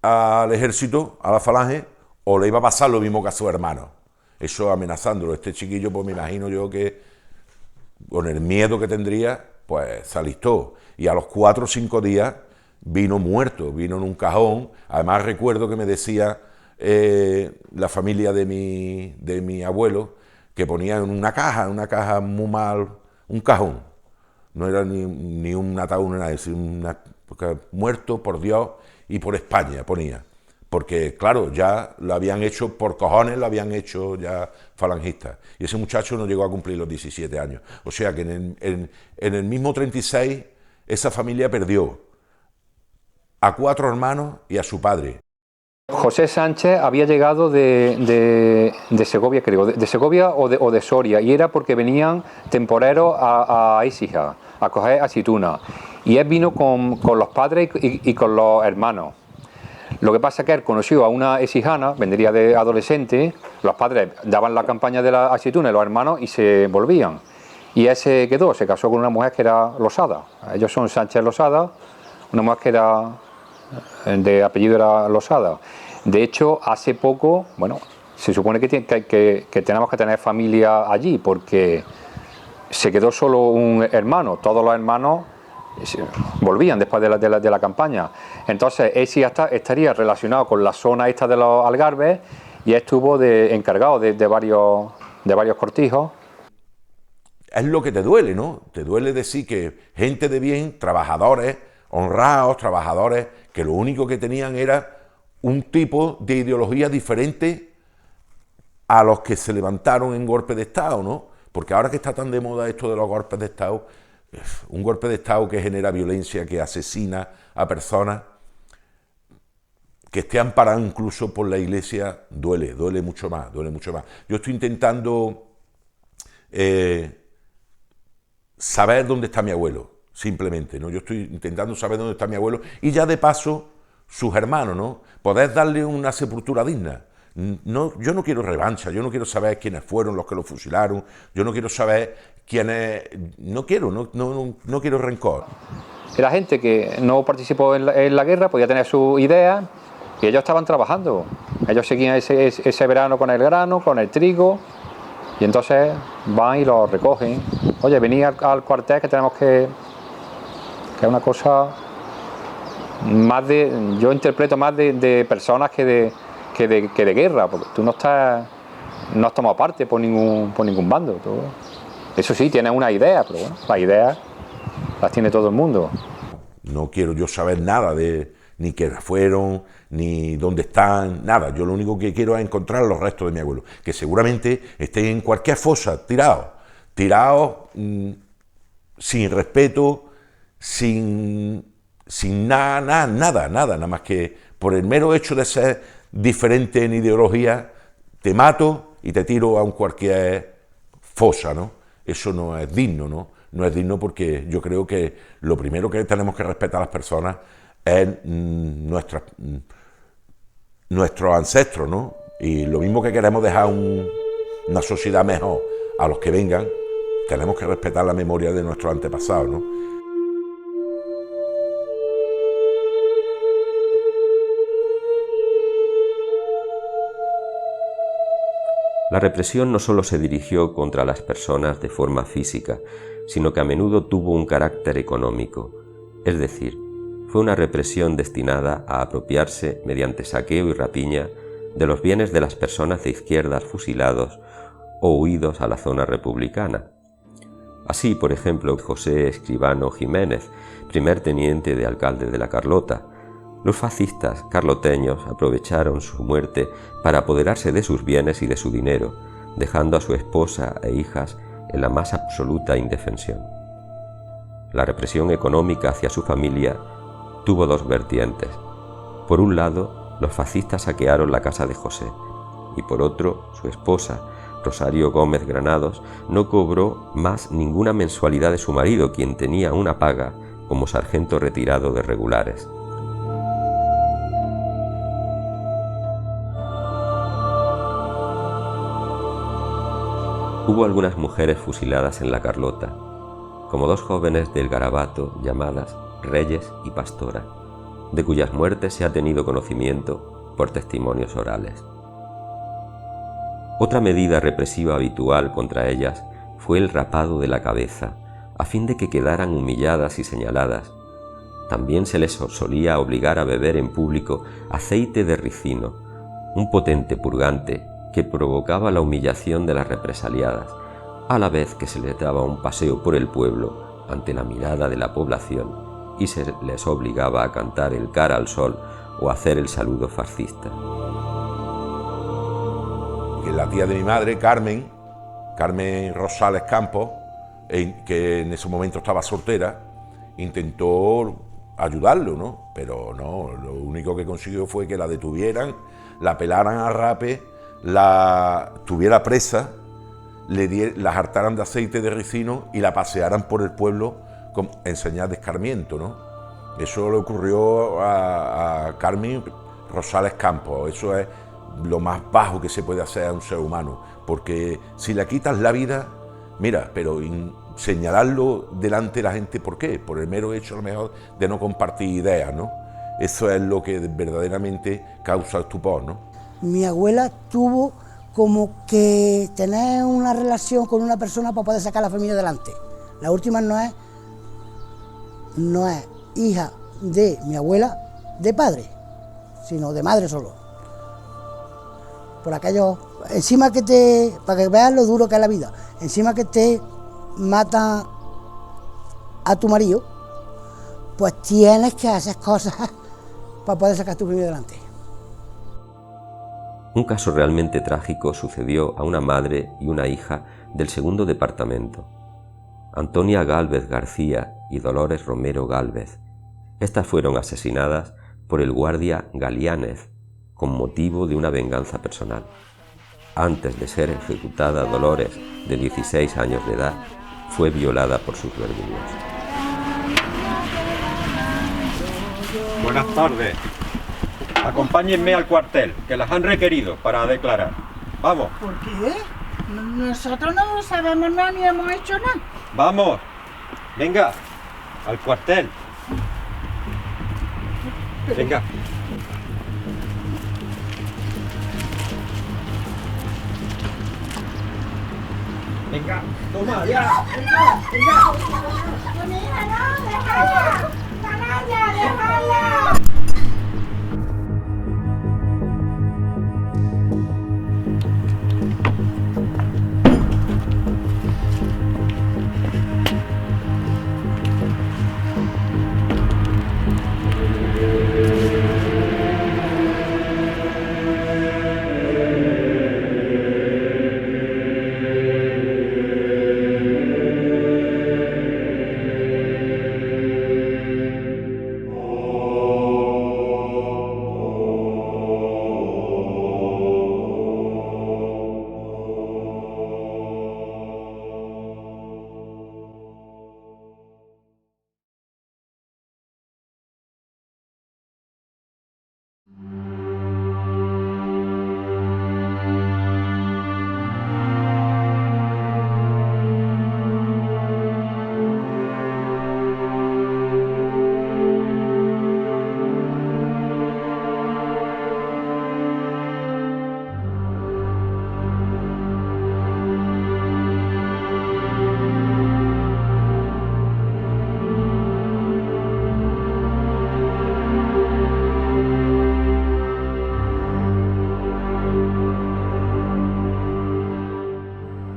al ejército, a la falange, o le iba a pasar lo mismo que a su hermano. Eso amenazándolo. Este chiquillo, pues me imagino yo que con el miedo que tendría, pues se alistó. Y a los 4 o 5 días vino muerto, vino en un cajón. Además recuerdo que me decía la familia de mi abuelo, que ponía en una caja muy mal, un cajón. No era ni un ataúd ni nada, es muerto por Dios y por España, ponía. Porque, claro, ya lo habían hecho por cojones, lo habían hecho ya falangistas. Y ese muchacho no llegó a cumplir los 17 años. O sea que en el mismo 36, esa familia perdió a 4 hermanos y a su padre. José Sánchez había llegado de Segovia, creo, de Segovia o de Soria, y era porque venían temporeros a Écija, a coger aceituna. Y él vino con los padres y con los hermanos. Lo que pasa es que él conoció a una exijana, vendría de adolescente, los padres daban la campaña de la aceituna y los hermanos y se volvían. Y él se casó con una mujer que era Losada. Ellos son Sánchez Losada, una mujer que era de apellido era Losada. De hecho, hace poco, bueno, se supone que tenemos que tener familia allí, porque se quedó solo un hermano, todos los hermanos volvían después de la campaña. Entonces, él sí estaría relacionado con la zona esta de los Algarbes, y estuvo encargado de varios cortijos. Es lo que te duele, ¿no? Te duele decir que gente de bien, trabajadores, honrados, trabajadores, que lo único que tenían era un tipo de ideología diferente a los que se levantaron en golpe de Estado, ¿no? Porque ahora que está tan de moda esto de los golpes de Estado, un golpe de Estado que genera violencia, que asesina a personas, que esté amparado incluso por la Iglesia, duele mucho más, Yo estoy intentando saber dónde está mi abuelo, simplemente, ¿no? Yo estoy intentando saber dónde está mi abuelo y ya de paso sus hermanos, ¿no? Poder darle una sepultura digna. No, yo no quiero revancha, yo no quiero saber quiénes fueron los que lo fusilaron, yo no quiero saber quiénes... No quiero rencor. Era gente que no participó en la guerra, podía tener sus ideas, y ellos estaban trabajando. Ellos seguían ese verano con el grano, con el trigo, y entonces van y lo recogen. Oye, venid al cuartel que tenemos que es una cosa más de... Yo interpreto más de personas que de guerra, porque tú no has tomado parte por ningún bando. Eso sí, tienes una idea, pero bueno, las ideas las tiene todo el mundo. No quiero yo saber nada de ni qué fueron, ni dónde están, nada. Yo lo único que quiero es encontrar los restos de mi abuelo, que seguramente estén en cualquier fosa, tirados, sin respeto, sin nada más que por el mero hecho de ser diferente en ideología, te mato y te tiro a cualquier fosa, ¿no? Eso no es digno, ¿no? No es digno porque yo creo que lo primero que tenemos que respetar a las personas es nuestros ancestros, ¿no? Y lo mismo que queremos dejar una sociedad mejor a los que vengan, tenemos que respetar la memoria de nuestros antepasados, ¿no? La represión no solo se dirigió contra las personas de forma física, sino que a menudo tuvo un carácter económico, es decir, fue una represión destinada a apropiarse mediante saqueo y rapiña de los bienes de las personas de izquierdas fusilados o huidos a la zona republicana. Así, por ejemplo, José Escribano Jiménez, primer teniente de alcalde de La Carlota. Los fascistas carloteños aprovecharon su muerte para apoderarse de sus bienes y de su dinero, dejando a su esposa e hijas en la más absoluta indefensión. La represión económica hacia su familia tuvo dos vertientes. Por un lado, los fascistas saquearon la casa de José, y por otro, su esposa, Rosario Gómez Granados, no cobró más ninguna mensualidad de su marido, quien tenía una paga como sargento retirado de regulares. Hubo algunas mujeres fusiladas en La Carlota, como dos jóvenes del Garabato llamadas Reyes y Pastora, de cuyas muertes se ha tenido conocimiento por testimonios orales. Otra medida represiva habitual contra ellas fue el rapado de la cabeza, a fin de que quedaran humilladas y señaladas. También se les solía obligar a beber en público aceite de ricino, un potente purgante que provocaba la humillación de las represaliadas, a la vez que se les daba un paseo por el pueblo ante la mirada de la población y se les obligaba a cantar el Cara al Sol o hacer el saludo fascista. La tía de mi madre, Carmen Rosales Campos, que en ese momento estaba soltera, intentó ayudarlo, ¿no? Pero no, lo único que consiguió fue que la detuvieran, la pelaran a rape, la tuviera presa, la hartaran de aceite de ricino y la pasearan por el pueblo en señal de escarmiento, ¿no? Eso le ocurrió a Carmen Rosales Campos. Eso es lo más bajo que se puede hacer a un ser humano, porque si le quitas la vida, mira, pero señalarlo delante de la gente, ¿por qué? Por el mero hecho a lo mejor de no compartir ideas, ¿no? Eso es lo que verdaderamente causa estupor, ¿no? Mi abuela tuvo como que tener una relación con una persona para poder sacar a la familia adelante. La última no es hija de mi abuela de padre, sino de madre solo. Por aquello, encima que para que veas lo duro que es la vida, encima que te matan a tu marido, pues tienes que hacer cosas para poder sacar a tu familia adelante. Un caso realmente trágico sucedió a una madre y una hija del segundo departamento, Antonia Gálvez García y Dolores Romero Gálvez. Estas fueron asesinadas por el guardia Galiánez con motivo de una venganza personal. Antes de ser ejecutada, Dolores, de 16 años de edad, fue violada por sus verdugos. Buenas tardes. Acompáñenme al cuartel, que las han requerido para declarar. Vamos. ¿Por qué? Nosotros no sabemos nada ni hemos hecho nada. Vamos. Venga, al cuartel. Venga. Venga, toma, ya. Venga. Mi hija, no, déjala. Canalla, déjala.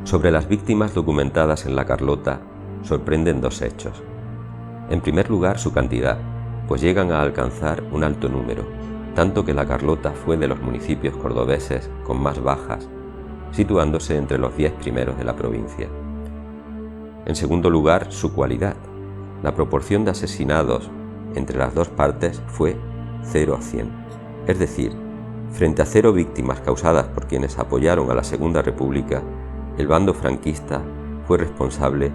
Sobre las víctimas documentadas en la Carlota sorprenden dos hechos. En primer lugar, su cantidad, pues llegan a alcanzar un alto número, tanto que la Carlota fue de los municipios cordobeses con más bajas, situándose entre los 10 primeros de la provincia. En segundo lugar, su cualidad. La proporción de asesinados entre las dos partes fue 0 a 100, es decir, frente a 0 víctimas causadas por quienes apoyaron a la Segunda República, el bando franquista fue responsable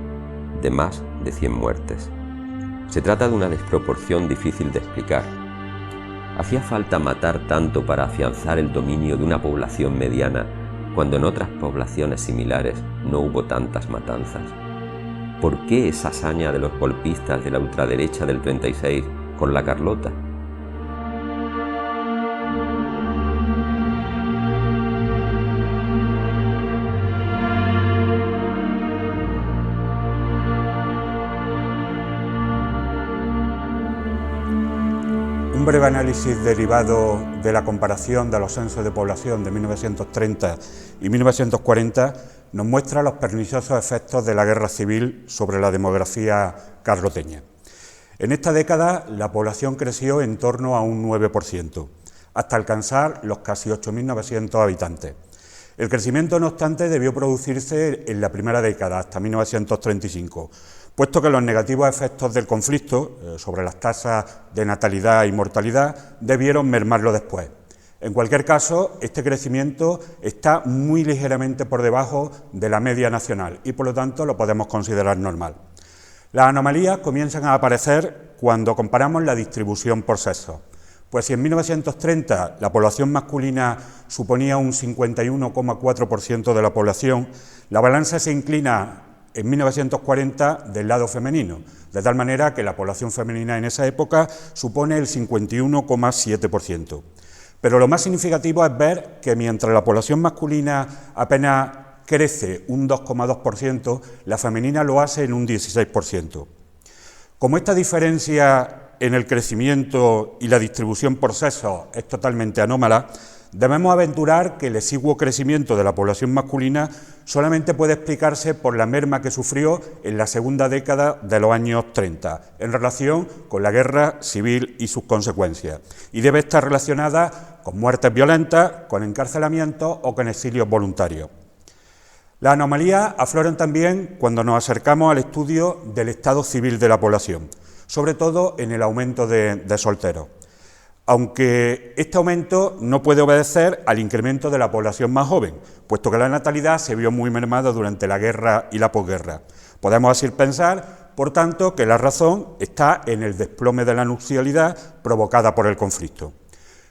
de más de 100 muertes. Se trata de una desproporción difícil de explicar. ¿Hacía falta matar tanto para afianzar el dominio de una población mediana cuando en otras poblaciones similares no hubo tantas matanzas? ¿Por qué esa hazaña de los golpistas de la ultraderecha del 36 con la Carlota? Un breve análisis derivado de la comparación de los censos de población de 1930 y 1940 nos muestra los perniciosos efectos de la guerra civil sobre la demografía carloteña. En esta década la población creció en torno a un 9%, hasta alcanzar los casi 8.900 habitantes. El crecimiento, no obstante, debió producirse en la primera década, hasta 1935, puesto que los negativos efectos del conflicto sobre las tasas de natalidad y mortalidad debieron mermarlo después. En cualquier caso, este crecimiento está muy ligeramente por debajo de la media nacional y, por lo tanto, lo podemos considerar normal. Las anomalías comienzan a aparecer cuando comparamos la distribución por sexo. Pues si en 1930 la población masculina suponía un 51,4% de la población, la balanza se inclina en 1940 del lado femenino, de tal manera que la población femenina en esa época supone el 51,7%. Pero lo más significativo es ver que mientras la población masculina apenas crece un 2,2%, la femenina lo hace en un 16%. Como esta diferencia en el crecimiento y la distribución por sexo es totalmente anómala, debemos aventurar que el exiguo crecimiento de la población masculina solamente puede explicarse por la merma que sufrió en la segunda década de los años 30, en relación con la guerra civil y sus consecuencias, y debe estar relacionada con muertes violentas, con encarcelamientos o con exilios voluntarios. Las anomalías afloran también cuando nos acercamos al estudio del estado civil de la población, sobre todo en el aumento de solteros. Aunque este aumento no puede obedecer al incremento de la población más joven, puesto que la natalidad se vio muy mermada durante la guerra y la posguerra. Podemos así pensar, por tanto, que la razón está en el desplome de la nupcialidad provocada por el conflicto.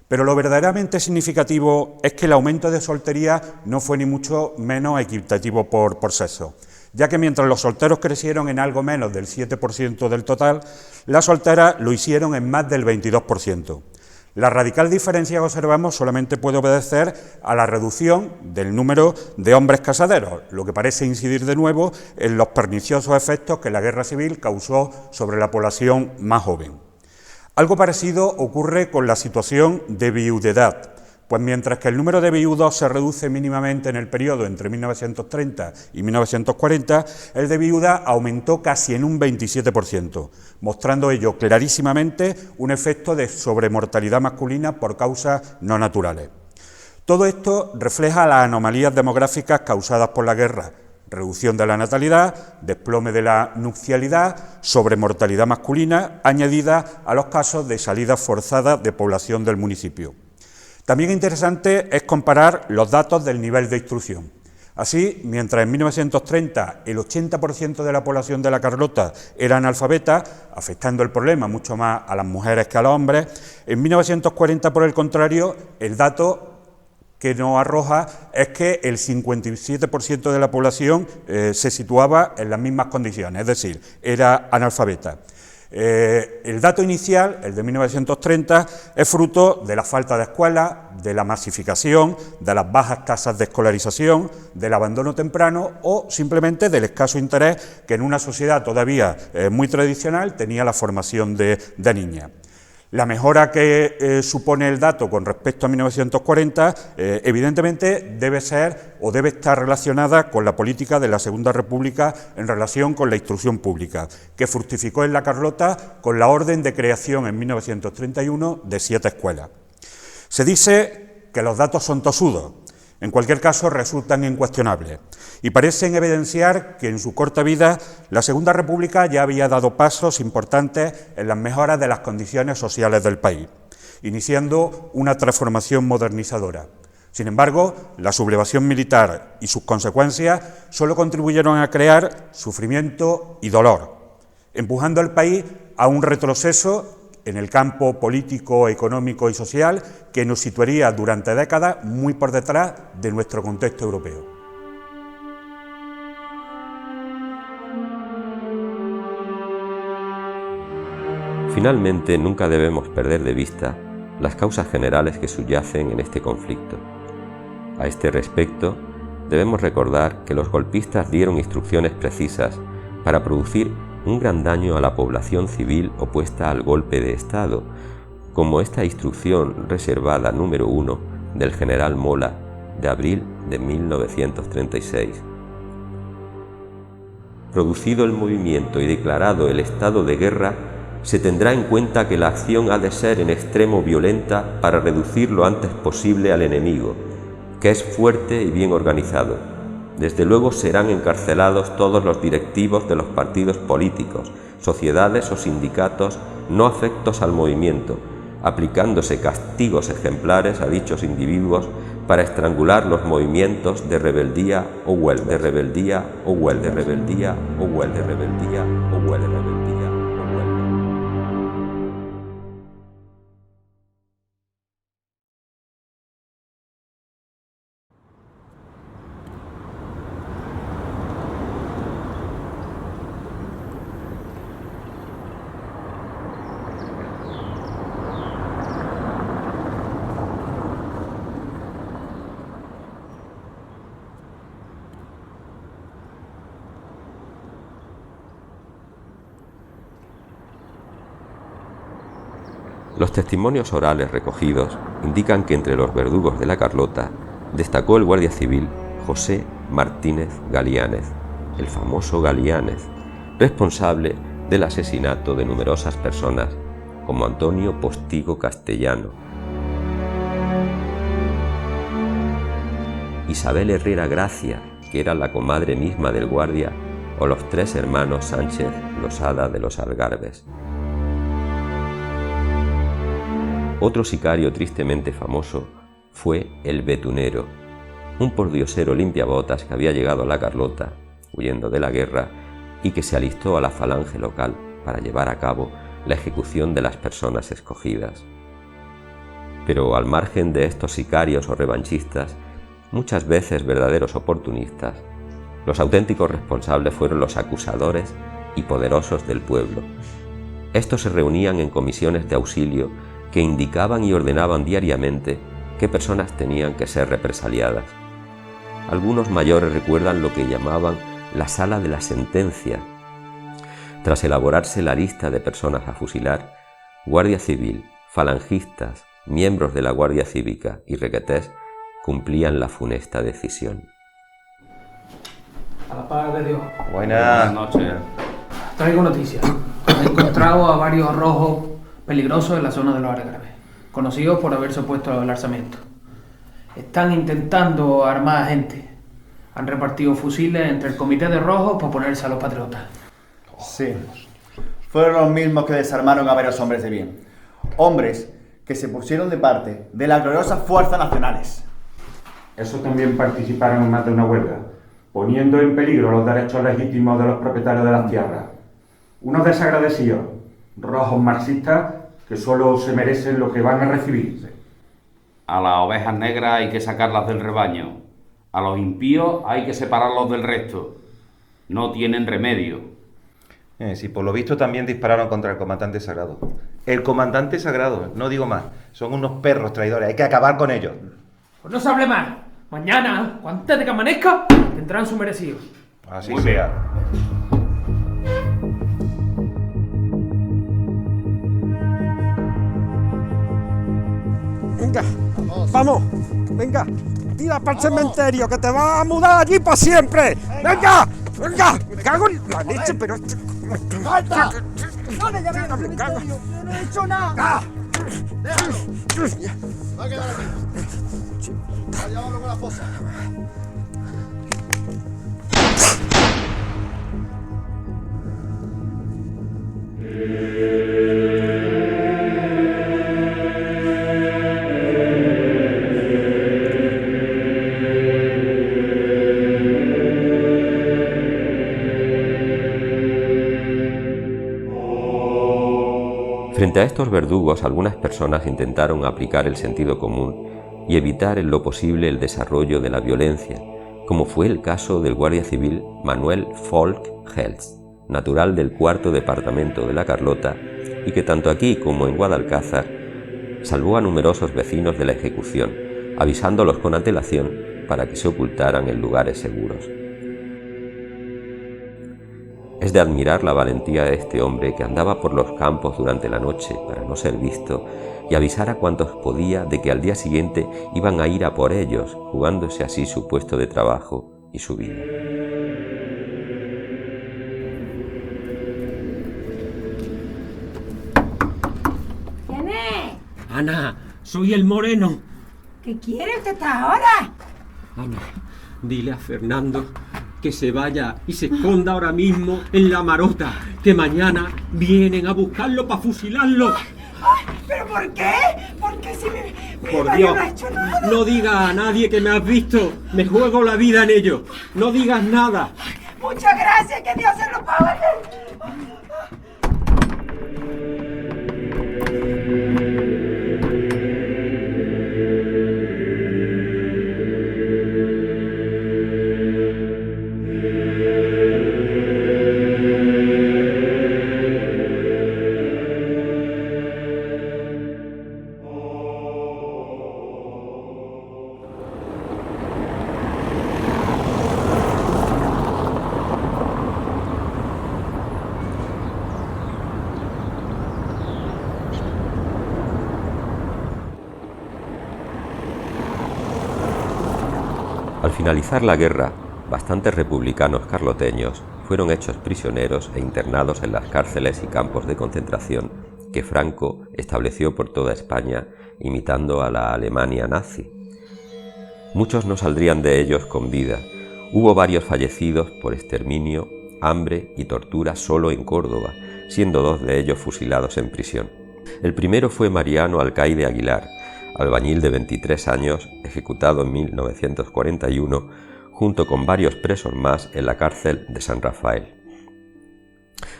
Pero lo verdaderamente significativo es que el aumento de soltería no fue ni mucho menos equitativo por sexo, ya que mientras los solteros crecieron en algo menos del 7% del total, las solteras lo hicieron en más del 22%. La radical diferencia que observamos solamente puede obedecer a la reducción del número de hombres casaderos, lo que parece incidir de nuevo en los perniciosos efectos que la guerra civil causó sobre la población más joven. Algo parecido ocurre con la situación de viudedad, pues mientras que el número de viudos se reduce mínimamente en el periodo entre 1930 y 1940, el de viudas aumentó casi en un 27%, mostrando ello clarísimamente un efecto de sobremortalidad masculina por causas no naturales. Todo esto refleja las anomalías demográficas causadas por la guerra: reducción de la natalidad, desplome de la nupcialidad, sobremortalidad masculina, añadida a los casos de salida forzada de población del municipio. También interesante es comparar los datos del nivel de instrucción. Así, mientras en 1930 el 80% de la población de la Carlota era analfabeta, afectando el problema mucho más a las mujeres que a los hombres, en 1940, por el contrario, el dato que nos arroja es que el 57% de la población se situaba en las mismas condiciones, es decir, era analfabeta. El dato inicial, el de 1930, es fruto de la falta de escuelas, de la masificación, de las bajas tasas de escolarización, del abandono temprano o simplemente del escaso interés que en una sociedad todavía muy tradicional tenía la formación de niñas. La mejora que supone el dato con respecto a 1940, evidentemente debe ser o debe estar relacionada con la política de la Segunda República en relación con la instrucción pública, que fructificó en la Carlota con la orden de creación en 1931 de 7 escuelas. Se dice que los datos son tosudos, en cualquier caso resultan incuestionables y parecen evidenciar que en su corta vida la Segunda República ya había dado pasos importantes en las mejoras de las condiciones sociales del país, iniciando una transformación modernizadora. Sin embargo, la sublevación militar y sus consecuencias solo contribuyeron a crear sufrimiento y dolor, empujando al país a un retroceso en el campo político, económico y social que nos situaría durante décadas muy por detrás de nuestro contexto europeo. Finalmente, nunca debemos perder de vista las causas generales que subyacen en este conflicto. A este respecto, debemos recordar que los golpistas dieron instrucciones precisas para producir un gran daño a la población civil opuesta al golpe de Estado, como esta instrucción reservada número 1 del general Mola de abril de 1936. Producido el movimiento y declarado el estado de guerra, se tendrá en cuenta que la acción ha de ser en extremo violenta para reducir lo antes posible al enemigo, que es fuerte y bien organizado. Desde luego serán encarcelados todos los directivos de los partidos políticos, sociedades o sindicatos no afectos al movimiento, aplicándose castigos ejemplares a dichos individuos para estrangular los movimientos de rebeldía o huelga, de rebeldía o huelga, de rebeldía o huelga, de rebeldía o huelga, de rebeldía o huelga. Los testimonios orales recogidos indican que entre los verdugos de la Carlota destacó el guardia civil José Martínez Galiánez, el famoso Galiánez, responsable del asesinato de numerosas personas, como Antonio Postigo Castellano, Isabel Herrera Gracia, que era la comadre misma del guardia, o los 3 hermanos Sánchez Losada de los Algarbes. Otro sicario tristemente famoso fue el Betunero, un pordiosero limpiabotas que había llegado a la Carlota, huyendo de la guerra, y que se alistó a la falange local para llevar a cabo la ejecución de las personas escogidas. Pero al margen de estos sicarios o revanchistas, muchas veces verdaderos oportunistas, los auténticos responsables fueron los acusadores y poderosos del pueblo. Estos se reunían en comisiones de auxilio que indicaban y ordenaban diariamente qué personas tenían que ser represaliadas. Algunos mayores recuerdan lo que llamaban la sala de la sentencia. Tras elaborarse la lista de personas a fusilar, guardia civil, falangistas, miembros de la Guardia Cívica y requetés cumplían la funesta decisión. A la paz de Dios. Buenas noches. Traigo noticias. He encontrado a varios rojos peligrosos en la zona de los Algarbes, conocidos por haberse opuesto al alzamiento. Están intentando armar a gente. Han repartido fusiles entre el comité de rojos para oponerse a los patriotas. Sí, fueron los mismos que desarmaron a varios hombres de bien. Hombres que se pusieron de parte de las gloriosas fuerzas nacionales. Esos también participaron en más de una huelga, poniendo en peligro los derechos legítimos de los propietarios de las tierras. Unos desagradecidos, rojos marxistas, que solo se merecen lo que van a recibir. A las ovejas negras hay que sacarlas del rebaño. A los impíos hay que separarlos del resto. No tienen remedio. Sí, por lo visto también dispararon contra el comandante sagrado. El comandante sagrado, no digo más. Son unos perros traidores, hay que acabar con ellos. Pues no se hable más. Mañana, antes de que amanezca, tendrán su merecido. Así sea. Venga, vamos, venga, tira para el cementerio, que te vas a mudar allí para siempre. Venga, venga, me cago en la leche, pero... ¡Falta! ¡No le llames al cementerio! ¡Yo no he hecho nada! ¡Déjalo! Va a quedar aquí. Va a llevarlo con la fosa. Frente a estos verdugos, algunas personas intentaron aplicar el sentido común y evitar en lo posible el desarrollo de la violencia, como fue el caso del guardia civil Manuel Folch Hels, natural del 4º departamento de la Carlota, y que tanto aquí como en Guadalcázar salvó a numerosos vecinos de la ejecución, avisándolos con antelación para que se ocultaran en lugares seguros. Es de admirar la valentía de este hombre que andaba por los campos durante la noche para no ser visto y avisar a cuantos podía de que al día siguiente iban a ir a por ellos, jugándose así su puesto de trabajo y su vida. ¿Quién es? Ana, soy el Moreno. ¿Qué quiere usted ahora? Ana, dile a Fernando que se vaya y se esconda ahora mismo en la Marota, que mañana vienen a buscarlo para fusilarlo. ¿Pero por qué? Porque si mi Por marido Dios, no ha hecho nada. no digas a nadie que me has visto. Me juego la vida en ello. No digas nada. Muchas gracias, que Dios se lo pague. Al finalizar la guerra, bastantes republicanos carloteños fueron hechos prisioneros e internados en las cárceles y campos de concentración que Franco estableció por toda España, imitando a la Alemania nazi. Muchos no saldrían de ellos con vida. Hubo varios fallecidos por exterminio, hambre y tortura solo en Córdoba, siendo 2 de ellos fusilados en prisión. El primero fue Mariano Alcaide Aguilar, albañil de 23 años, ejecutado en 1941, junto con varios presos más en la cárcel de San Rafael.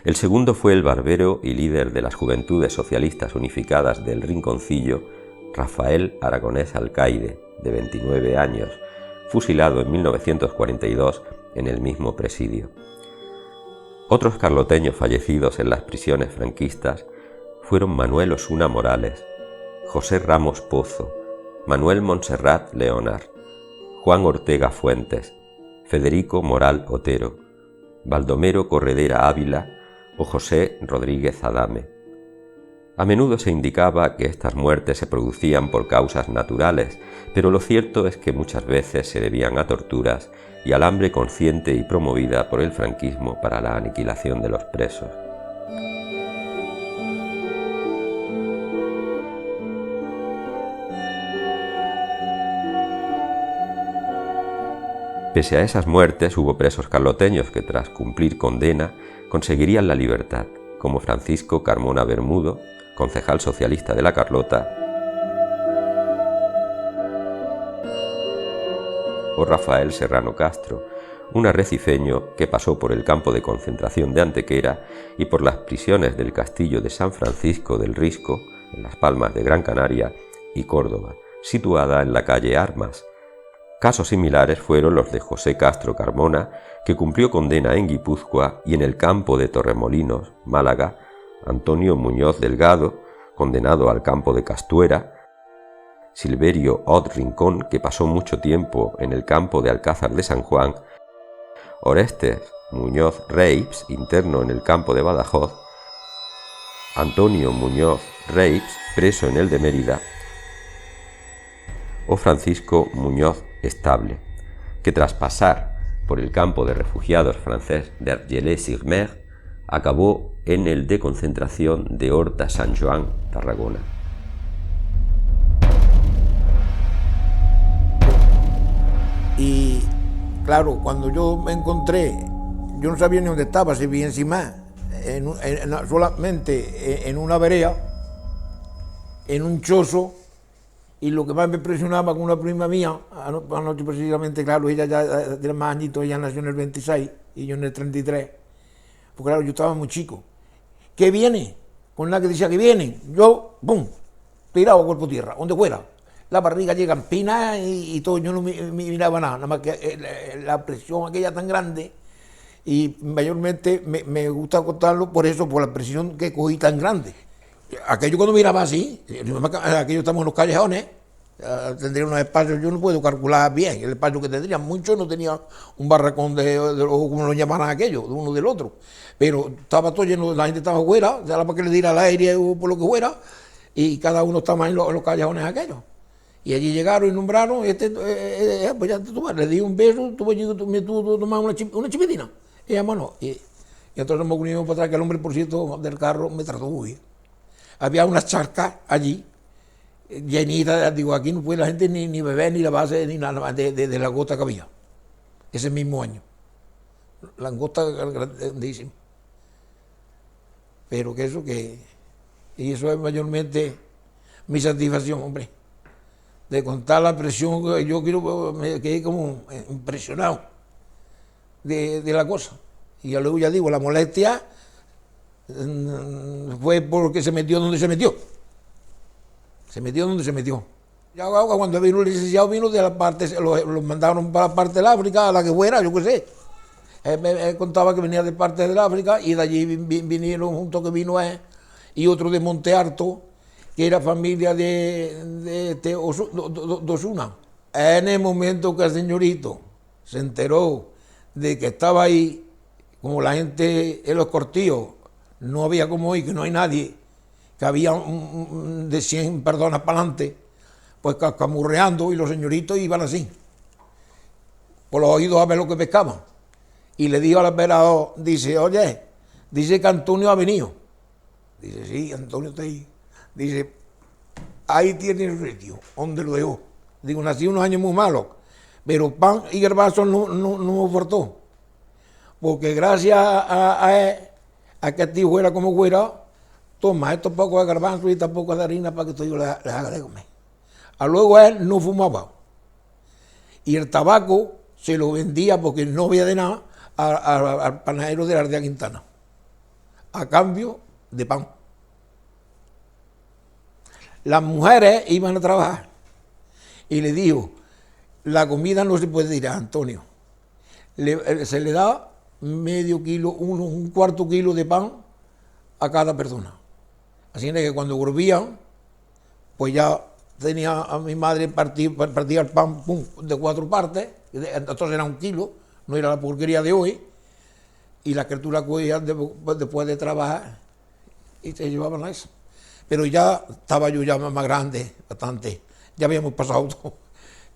El segundo fue el barbero y líder de las Juventudes Socialistas Unificadas del Rinconcillo, Rafael Aragonés Alcaide, de 29 años, fusilado en 1942 en el mismo presidio. Otros carloteños fallecidos en las prisiones franquistas fueron Manuel Osuna Morales, José Ramos Pozo, Manuel Montserrat Leonard, Juan Ortega Fuentes, Federico Moral Otero, Baldomero Corredera Ávila o José Rodríguez Adame. A menudo se indicaba que estas muertes se producían por causas naturales, pero lo cierto es que muchas veces se debían a torturas y al hambre consciente y promovida por el franquismo para la aniquilación de los presos. Pese a esas muertes, hubo presos carloteños que tras cumplir condena conseguirían la libertad, como Francisco Carmona Bermudo, concejal socialista de la Carlota, o Rafael Serrano Castro, un arrecifeño que pasó por el campo de concentración de Antequera y por las prisiones del castillo de San Francisco del Risco, en Las Palmas de Gran Canaria, y Córdoba, situada en la calle Armas. Casos similares fueron los de José Castro Carmona, que cumplió condena en Guipúzcoa, y en el campo de Torremolinos, Málaga, Antonio Muñoz Delgado, condenado al campo de Castuera, Silverio Ot Rincón, que pasó mucho tiempo en el campo de Alcázar de San Juan, Orestes Muñoz Reips, interno en el campo de Badajoz, Antonio Muñoz Reips, preso en el de Mérida, o Francisco Muñoz Estable, que tras pasar por el campo de refugiados francés de Argelès-sur-Mer, acabó en el de concentración de Horta-Sant Joan, Tarragona. Y claro, cuando yo me encontré, yo no sabía ni dónde estaba, si vi encima, solamente en una vereda, en un chozo, y lo que más me impresionaba con una prima mía, anoche precisamente, claro, ella ya tiene más añitos, ella nació en el 26 y yo en el 33, pues claro, yo estaba muy chico. ¿Qué viene? Con la que decía que viene, yo, ¡pum!, tirado a cuerpo tierra, donde fuera. La barriga llega en pina y todo, yo no miraba nada más que la presión aquella tan grande, y mayormente me gusta contarlo por eso, por la presión que cogí tan grande. Aquello cuando miraba así, aquello estamos en los callejones, tendría unos espacios, yo no puedo calcular bien el espacio que tendría, mucho no tenía un barracón de como lo llamaban aquello, de uno del otro, pero estaba todo lleno, la gente estaba afuera, ya para que le diera al aire o por lo que fuera, y cada uno estaba en los callejones aquellos. Y allí llegaron y nombraron, pues ya le di un beso, me tuvo que tomar una chipitina. Y vámonos. Y entonces nos unimos para atrás, que el hombre, por cierto, del carro me trató muy bien. Había unas charcas allí, llenitas, digo, aquí no puede la gente ni beber, ni lavarse, ni nada de la gota que había. Ese mismo año. Langosta grandísima. Pero que eso y eso es mayormente mi satisfacción, hombre. De contar la presión, yo me quedé como impresionado de la cosa. Y luego ya digo, la molestia fue porque se metió donde se metió. Se metió donde se metió. Ya cuando vino el licenciado, vino de la parte, lo mandaron para la parte del África, a la que fuera, yo qué sé. Él contaba que venía de parte del África y de allí vinieron junto que vino él y otro de Monte Alto, que era familia de Osuna. En el momento que el señorito se enteró de que estaba ahí, como la gente en los cortillos, no había como hoy, que no hay nadie, que había de 100 personas para adelante, pues camurreando, y los señoritos iban así, por los oídos a ver lo que pescaban. Y le dijo al operador, dice, oye, dice que Antonio ha venido. Dice, sí, Antonio está ahí. Dice, ahí tiene el sitio, donde lo dejó. Digo, nací unos años muy malos, pero pan y garbanzo no me faltó. Porque gracias a él, a que a ti fuera como fuera, toma estos pocos de garbanzo y estos pocos de harina para que tú yo les haga de comer. A luego él no fumaba. Y el tabaco se lo vendía porque no había de nada al panadero de la Ardea Quintana, a cambio de pan. Las mujeres iban a trabajar y le dijo, la comida no se puede tirar, Antonio. Se le da medio kilo, un cuarto kilo de pan a cada persona. Así que cuando volvían, pues ya tenía a mi madre partía el pan de 4 partes, entonces era 1 kilo, no era la porquería de hoy, y la criatura cogía después de trabajar y se llevaban a eso. Pero ya estaba yo ya más grande, bastante, ya habíamos pasado todo,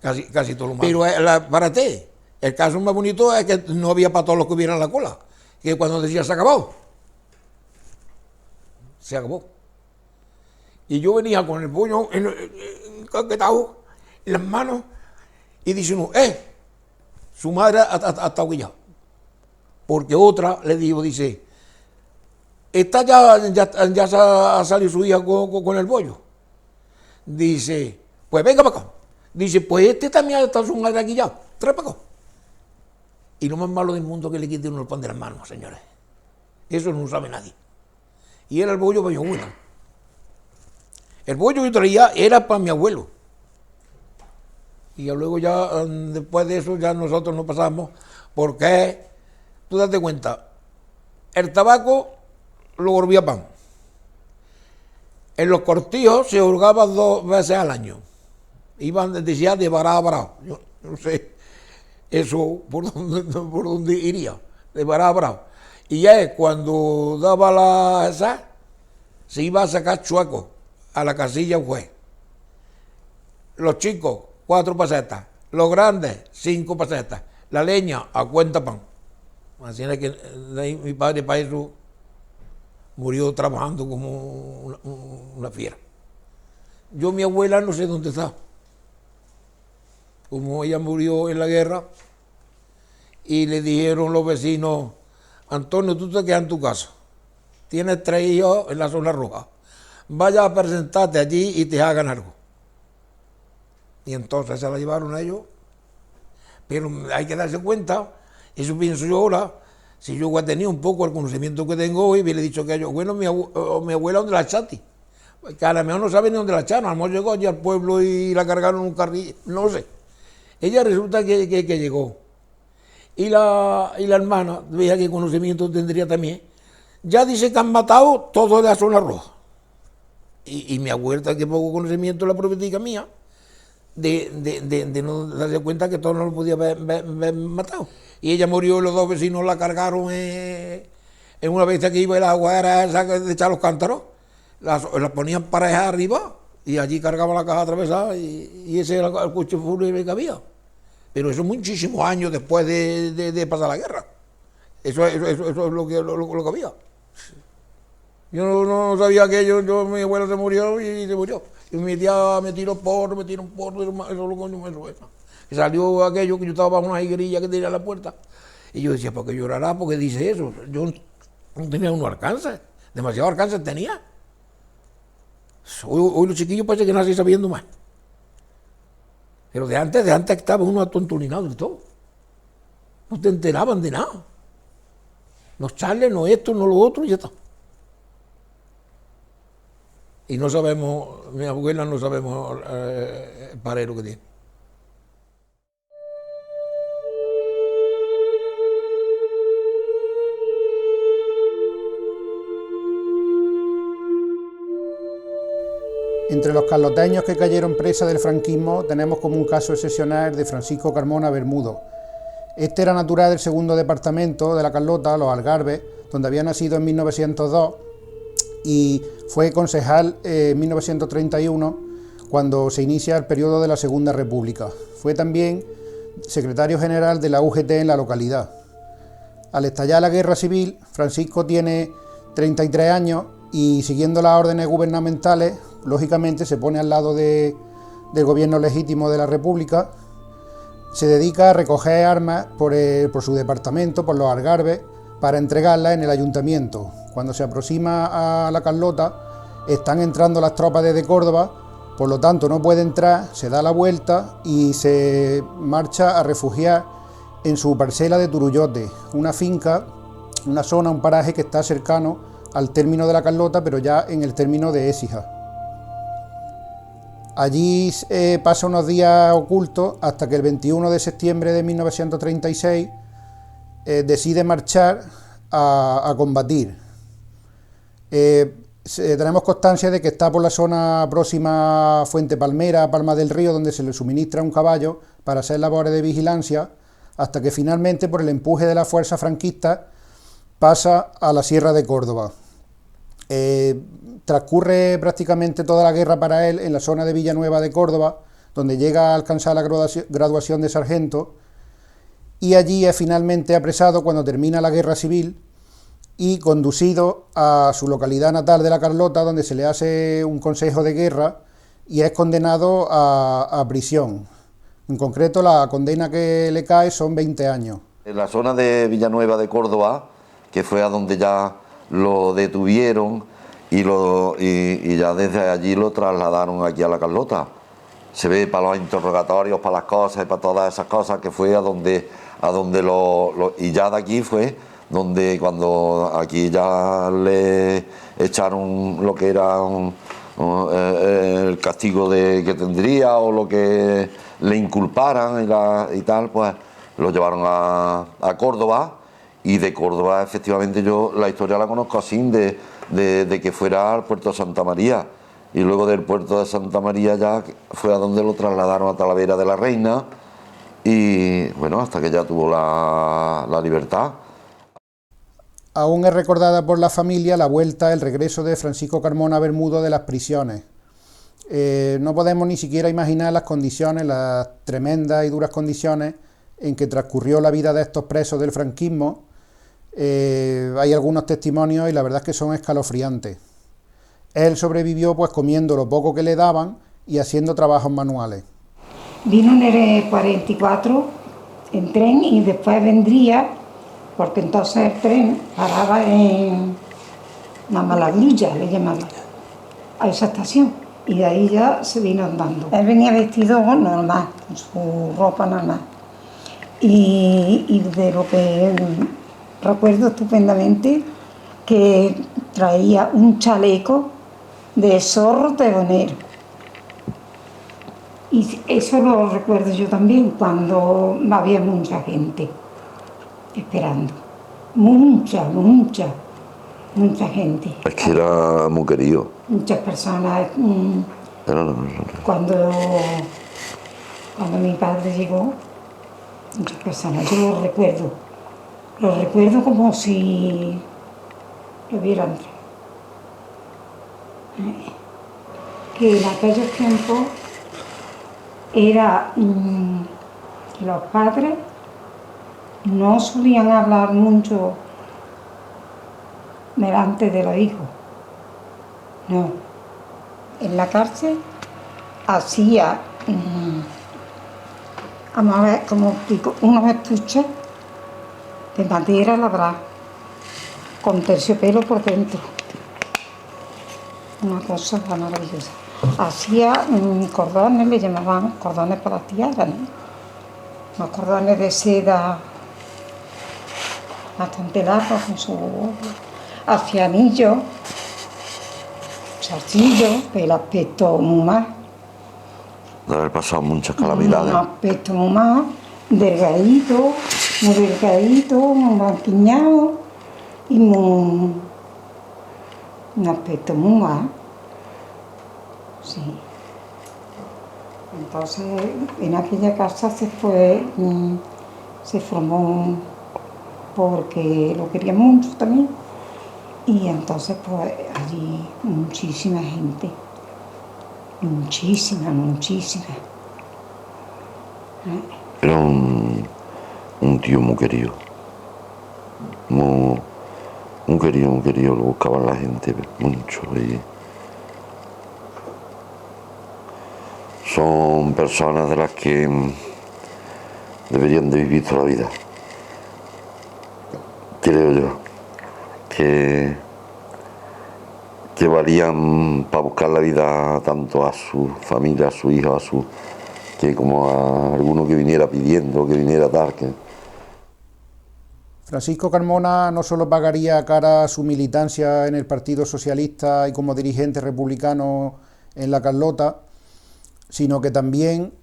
casi todo lo malo. Pero para ti, el caso más bonito es que no había para todos los que hubieran la cola, que cuando decía se acabó, se acabó. Y yo venía con el pollo encaquetado en las manos y dice uno, su madre ha estado ya. Porque otra le dijo, dice, ¿está ya ha salido su hija con el pollo? Dice, pues venga para acá. Dice, pues este también está su madre aquí ya, trae para acá. Y lo más malo del mundo es que le quite uno el pan de las manos, señores. Eso no lo sabe nadie. Y era el pollo para mi abuelo. El pollo que yo traía era para mi abuelo. Y luego ya, después de eso, ya nosotros no pasamos, porque, tú date cuenta, el tabaco lo volvía pan. En los cortijos se hurgaba 2 veces al año. Iban decía de varado a varado. Yo no sé eso por dónde iría, de varado a varado. Y ya cuando daba se iba a sacar chueco a la casilla un juez. Los chicos 4 pesetas. Los grandes, 5 pesetas. La leña, a cuenta pan. Así es que mi padre para eso murió trabajando como una fiera. Yo, mi abuela, no sé dónde está. Como ella murió en la guerra, y le dijeron los vecinos: Antonio, tú te quedas en tu casa. Tienes 3 hijos en la zona roja. Vaya a presentarte allí y te hagan algo. Y entonces se la llevaron a ellos. Pero hay que darse cuenta, eso pienso yo ahora, si yo hubiera tenido un poco el conocimiento que tengo hoy, hubiera dicho que yo, bueno, mi abuela, ¿dónde la echaste? Que a lo mejor no sabe ni dónde la echaron, a lo mejor llegó allí al pueblo y la cargaron en un carril, no sé. Ella resulta que llegó. Y la hermana, veía qué conocimiento tendría también, ya dice que han matado todo de la zona roja. Y mi abuela, que poco conocimiento, la profetica mía, de no darse cuenta que todo no lo podía haber matado. Y ella murió y los 2 vecinos la cargaron en una vez que iba el agua, era esa de echar los cántaros, la ponían parejas arriba y allí cargaban la caja atravesada y ese era el coche fúnebre que había. Pero eso muchísimos años después de pasar la guerra. Eso es lo que había. Yo no sabía que mi abuelo se murió y se murió. Y mi tía me tiró porro, eso es lo que y salió aquello que yo estaba bajo una higuerilla que tenía en la puerta. Y yo decía, ¿por qué llorará? Porque dice eso. Yo no tenía unos alcances, demasiados alcances tenía. Hoy los chiquillos parece que nacen sabiendo más. Pero de antes estaba uno atontolinado de todo. No te enteraban de nada. No charles, no esto, no lo otro, y ya está. Y no sabemos, mi abuela no sabemos el parero que tiene. Entre los carloteños que cayeron presa del franquismo tenemos como un caso excepcional de Francisco Carmona Bermudo. Este era natural del segundo departamento de la Carlota, Los Algarbes, donde había nacido en 1902 y fue concejal en 1931 cuando se inicia el periodo de la Segunda República. Fue también secretario general de la UGT en la localidad. Al estallar la Guerra Civil, Francisco tiene 33 años y siguiendo las órdenes gubernamentales, lógicamente se pone al lado del gobierno legítimo de la República, se dedica a recoger armas por su departamento, por los Algarbes, para entregarlas en el ayuntamiento. Cuando se aproxima a la Carlota, están entrando las tropas desde Córdoba, por lo tanto no puede entrar, se da la vuelta y se marcha a refugiar en su parcela de Turullote, una finca, una zona, un paraje que está cercano al término de la Carlota, pero ya en el término de Écija. Allí pasa unos días ocultos hasta que el 21 de septiembre de 1936 decide marchar a combatir. Tenemos constancia de que está por la zona próxima a Fuente Palmera, Palma del Río, donde se le suministra un caballo para hacer labores de vigilancia, hasta que finalmente, por el empuje de la fuerza franquista, pasa a la Sierra de Córdoba. Transcurre prácticamente toda la guerra para él en la zona de Villanueva de Córdoba, donde llega a alcanzar la graduación de sargento, y allí es finalmente apresado cuando termina la guerra civil y conducido a su localidad natal de la Carlota, donde se le hace un consejo de guerra y es condenado a prisión. En concreto, la condena que le cae son 20 años. En la zona de Villanueva de Córdoba, que fue a donde ya lo detuvieron y ya desde allí lo trasladaron aquí a la Carlota. Se ve para los interrogatorios, para las cosas y para todas esas cosas, que fue a donde y ya de aquí fue donde cuando aquí ya le echaron lo que era el castigo que tendría o lo que le inculparan y tal, pues lo llevaron a Córdoba. Y de Córdoba, efectivamente, yo la historia la conozco así, de que fuera al puerto de Santa María. Y luego del puerto de Santa María ya fue a donde lo trasladaron a Talavera de la Reina. Y bueno, hasta que ya tuvo la libertad. Aún es recordada por la familia la vuelta, el regreso de Francisco Carmona Bermudo de las prisiones. No podemos ni siquiera imaginar las condiciones, las tremendas y duras condiciones en que transcurrió la vida de estos presos del franquismo. Hay algunos testimonios y la verdad es que son escalofriantes. Él sobrevivió pues comiendo lo poco que le daban y haciendo trabajos manuales. Vino en el 44 en tren y después vendría, porque entonces el tren paraba en la Malagluya, le llamaban, a esa estación, y de ahí ya se vino andando. Él venía vestido normal, con su ropa normal, y de lo que recuerdo estupendamente, que traía un chaleco de zorro tegonero. Y eso lo recuerdo yo también, cuando había mucha gente esperando. Mucha gente. Es que era muy querido. Muchas personas. Cuando mi padre llegó, muchas personas, yo lo recuerdo como si lo viera antes. Que en aquellos tiempos era que los padres no solían hablar mucho delante de los hijos. No. En la cárcel hacía, vamos a ver cómo explico, unos estuches de madera labrada con terciopelo por dentro. Una cosa maravillosa. Hacía cordones, le llamaban cordones para las tiaras, ¿no? Unos cordones de seda bastante largos con su... Hacía anillos, zarcillos, el aspecto muy más. De haber pasado muchas calamidades. Un aspecto muy más, delgadito, muy banquiñado y muy... Un aspecto muy más. Sí. Entonces, en aquella casa se formó porque lo quería mucho también. Y entonces, pues, allí muchísima gente. Muchísima. Era un tío muy querido. Muy querido, lo buscaban la gente mucho. Y son personas de las que deberían de vivir toda la vida. Creo yo que valían para buscar la vida tanto a su familia, a su hijo, que como a alguno que viniera pidiendo, que viniera tal. Francisco Carmona no solo pagaría cara a su militancia en el Partido Socialista y como dirigente republicano en la Carlota, sino que también,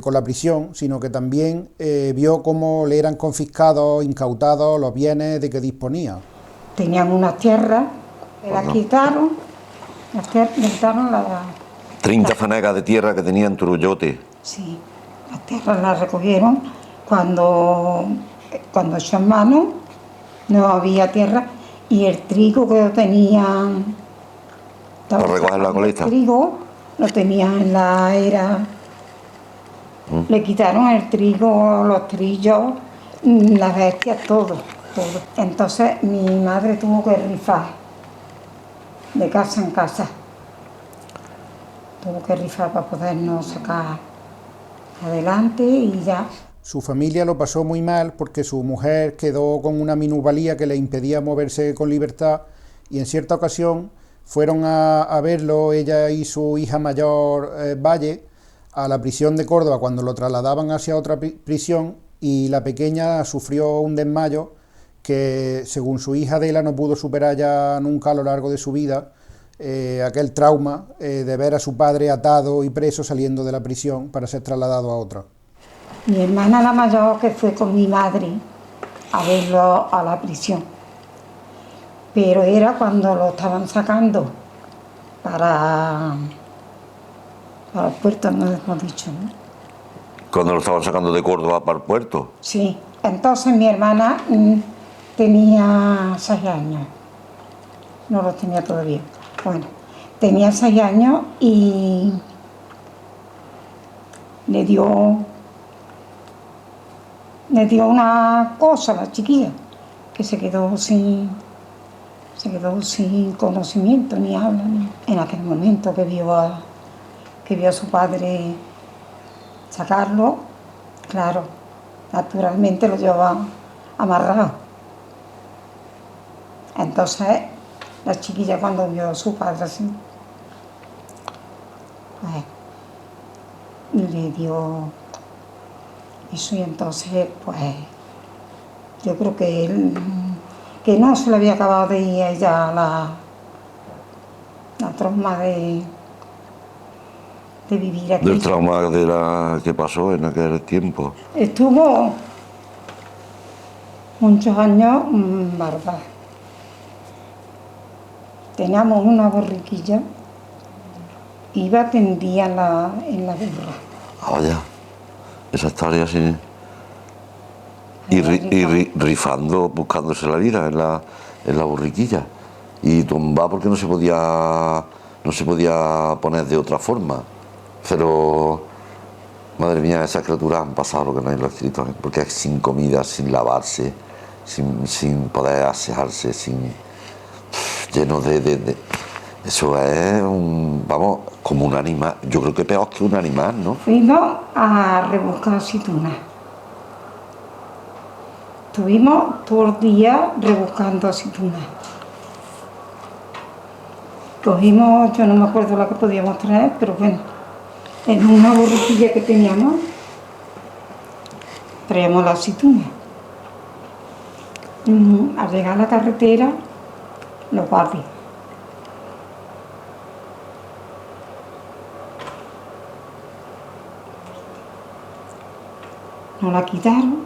con la prisión, sino que también vio cómo le eran confiscados, incautados los bienes de que disponía. Tenían unas tierras, las quitaron, le quitaron las... 30 fanegas de tierra que tenía en Turullote. Sí, las tierras las recogieron cuando echó mano, no había tierra, y el trigo que lo tenían... Para recoger la colecta. El trigo lo tenían en la era... Le quitaron el trigo, los trillos, las bestias, todo. Entonces mi madre tuvo que rifar de casa en casa. Tuvo que rifar para podernos sacar adelante y ya. Su familia lo pasó muy mal porque su mujer quedó con una minusvalía que le impedía moverse con libertad y en cierta ocasión fueron a verlo, ella y su hija mayor Valle, a la prisión de Córdoba cuando lo trasladaban hacia otra prisión y la pequeña sufrió un desmayo que según su hija Adela no pudo superar ya nunca a lo largo de su vida, aquel trauma de ver a su padre atado y preso saliendo de la prisión para ser trasladado a otra. Mi hermana la mayor que fue con mi madre a verlo a la prisión, pero era cuando lo estaban sacando para el puerto, no hemos dicho, ¿no? Cuando lo estaban sacando de Córdoba para el puerto. Sí, entonces mi hermana tenía 6 años, no los tenía todavía. Bueno, tenía 6 años y le dio una cosa a la chiquilla, que se quedó sin conocimiento ni habla. En aquel momento que vio a su padre sacarlo, claro, naturalmente lo llevaba amarrado. Entonces la chiquilla, cuando vio a su padre así, le dio eso, y entonces pues yo creo que no se le había acabado de ir a ella la trauma de vivir aquí. Del trauma de la que pasó en aquel tiempo. Estuvo muchos años bárbara. Teníamos una borriquilla, iba tendía en la guerra. Vaya, esa historia sí. Y rifando, buscándose la vida en la borriquilla. Y tumbada porque no se podía poner de otra forma. Pero, madre mía, esas criaturas han pasado lo que no hay en los escritos, porque es sin comida, sin lavarse, sin poder asearse, lleno de... Eso es como un animal. Yo creo que peor que un animal, ¿no? Fuimos a rebuscar aceitunas. Estuvimos todo el día rebuscando aceitunas. Cogimos, yo no me acuerdo la que podíamos traer, pero bueno, en una borriquilla que teníamos, traíamos la aceituna. Al llegar a la carretera, los guardias. Nos la quitaron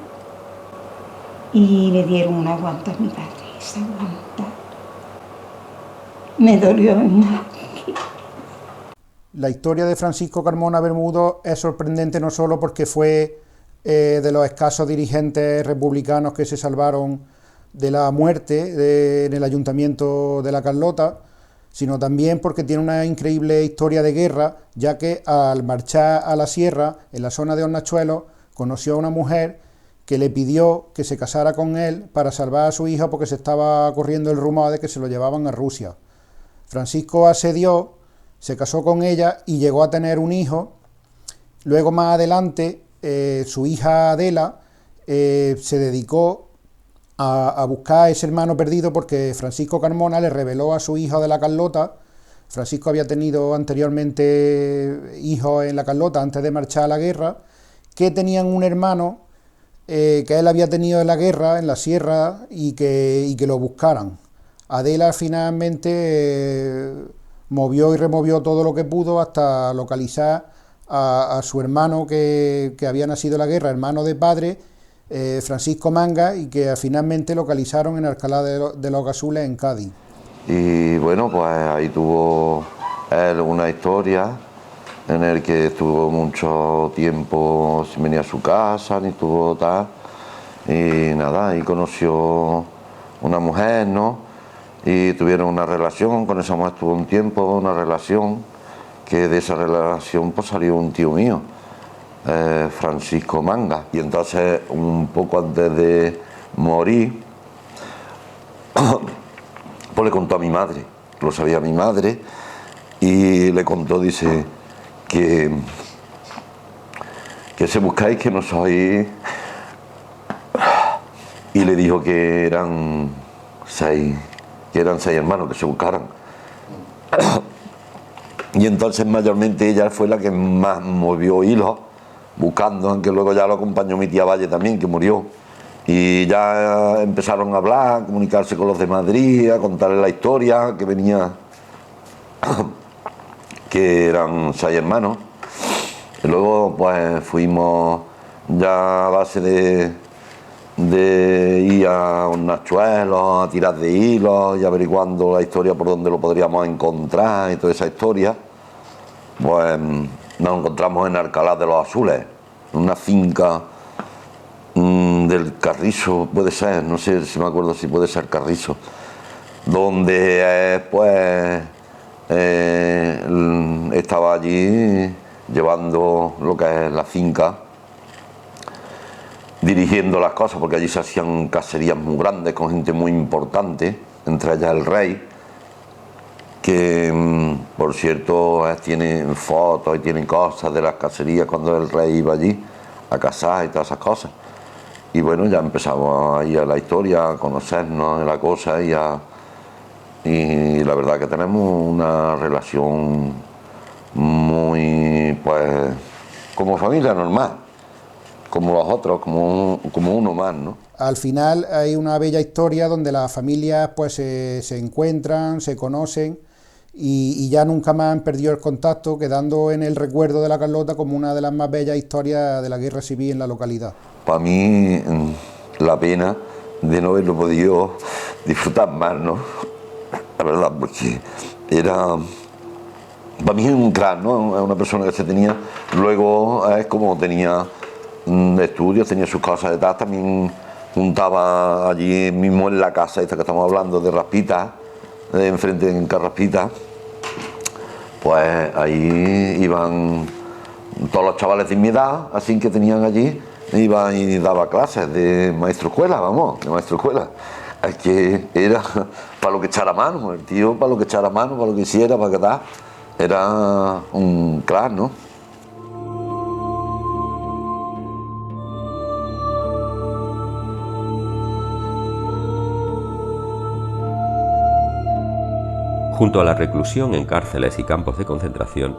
y le dieron una guanta a mi padre. Esa guanta me dolió más. La historia de Francisco Carmona Bermudo es sorprendente no solo porque fue de los escasos dirigentes republicanos que se salvaron de la muerte en el ayuntamiento de La Carlota, sino también porque tiene una increíble historia de guerra, ya que al marchar a la sierra, en la zona de Hornachuelos, conoció a una mujer que le pidió que se casara con él para salvar a su hija porque se estaba corriendo el rumor de que se lo llevaban a Rusia. Francisco accedió, se casó con ella y llegó a tener un hijo. Luego, más adelante, su hija Adela se dedicó a buscar a ese hermano perdido porque Francisco Carmona le reveló a su hija de La Carlota. Francisco había tenido anteriormente hijos en La Carlota antes de marchar a la guerra, que tenían un hermano que él había tenido en la guerra, en la sierra, y que lo buscaran. Adela finalmente movió y removió todo lo que pudo hasta localizar a su hermano que había nacido en la guerra, hermano de padre, Francisco Manga, y que finalmente localizaron en Alcalá de los Gazules, en Cádiz. Y bueno, pues ahí tuvo él una historia en el que estuvo mucho tiempo sin venir a su casa, ni estuvo tal, y nada, ahí conoció una mujer, ¿no? Y tuvieron una relación, con esa mujer estuvo un tiempo, una relación, que de esa relación pues salió un tío mío, Francisco Manga. Y entonces, un poco antes de morir, pues le contó a mi madre, lo sabía mi madre, y le contó, dice, que se buscáis que no sois, y le dijo que eran seis hermanos que se buscaran. Y entonces mayormente ella fue la que más movió hilos buscando, aunque luego ya lo acompañó mi tía Valle también, que murió, y ya empezaron a hablar, a comunicarse con los de Madrid, a contarles la historia que venía, que eran 6 hermanos. Y luego pues fuimos ya a base de ir a Hornachuelos, a tirar de hilos y averiguando la historia por donde lo podríamos encontrar y toda esa historia. Pues nos encontramos en Alcalá de los Azules, en una finca del Carrizo, puede ser, no sé si me acuerdo si puede ser Carrizo, donde pues allí llevando lo que es la finca, dirigiendo las cosas, porque allí se hacían cacerías muy grandes con gente muy importante, entre ellas el rey, que por cierto tiene fotos y tiene cosas de las cacerías cuando el rey iba allí a cazar y todas esas cosas. Y bueno, ya empezamos a ir a la historia, a conocernos de la cosa y la verdad que tenemos una relación muy, pues, como familia normal, como los otros, como uno más, ¿no? Al final hay una bella historia donde las familias pues se encuentran, se conocen y ya nunca más han perdido el contacto, quedando en el recuerdo de la Carlota como una de las más bellas historias de la guerra civil en la localidad. Para mí, la pena de no haberlo podido disfrutar más, ¿no? La verdad, porque era... Para mí es un crack, ¿no? Es una persona que se tenía... Luego es como tenía estudios, tenía sus cosas detrás, también juntaba allí mismo en la casa esta que estamos hablando de Raspita, enfrente en Carraspita, pues ahí iban todos los chavales de mi edad, así que tenían allí, iba y daba clases de maestro escuela, vamos, de maestro escuela. Es que era para lo que echara mano, el tío para lo que echara mano, para lo que hiciera, para que tal, era un crack, ¿no? Junto a la reclusión en cárceles y campos de concentración,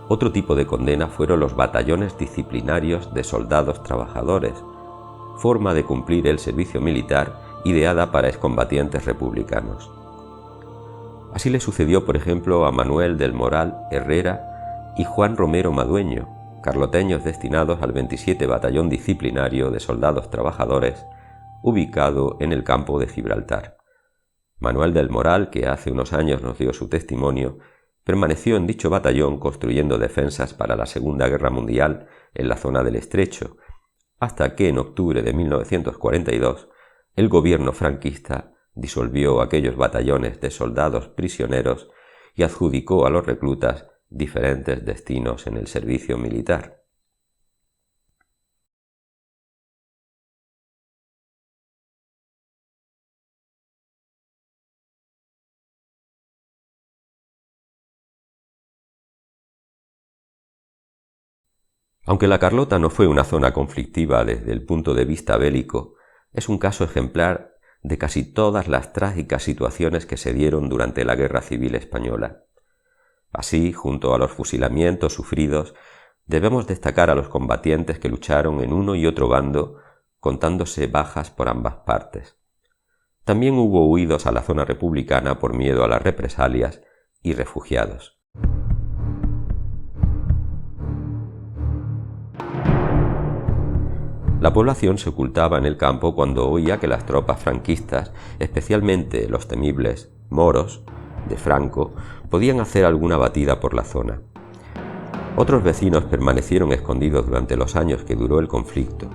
otro tipo de condena fueron los batallones disciplinarios de soldados trabajadores, forma de cumplir el servicio militar ideada para excombatientes republicanos. Así le sucedió, por ejemplo, a Manuel del Moral Herrera y Juan Romero Madueño, carloteños destinados al 27 Batallón Disciplinario de Soldados Trabajadores, ubicado en el campo de Gibraltar. Manuel del Moral, que hace unos años nos dio su testimonio, permaneció en dicho batallón construyendo defensas para la Segunda Guerra Mundial en la zona del Estrecho, hasta que en octubre de 1942 el gobierno franquista disolvió aquellos batallones de soldados prisioneros y adjudicó a los reclutas diferentes destinos en el servicio militar. Aunque la Carlota no fue una zona conflictiva desde el punto de vista bélico, es un caso ejemplar de casi todas las trágicas situaciones que se dieron durante la Guerra Civil Española. Así, junto a los fusilamientos sufridos, debemos destacar a los combatientes que lucharon en uno y otro bando, contándose bajas por ambas partes. También hubo huidos a la zona republicana por miedo a las represalias y refugiados. La población se ocultaba en el campo cuando oía que las tropas franquistas, especialmente los temibles moros de Franco, podían hacer alguna batida por la zona. Otros vecinos permanecieron escondidos durante los años que duró el conflicto,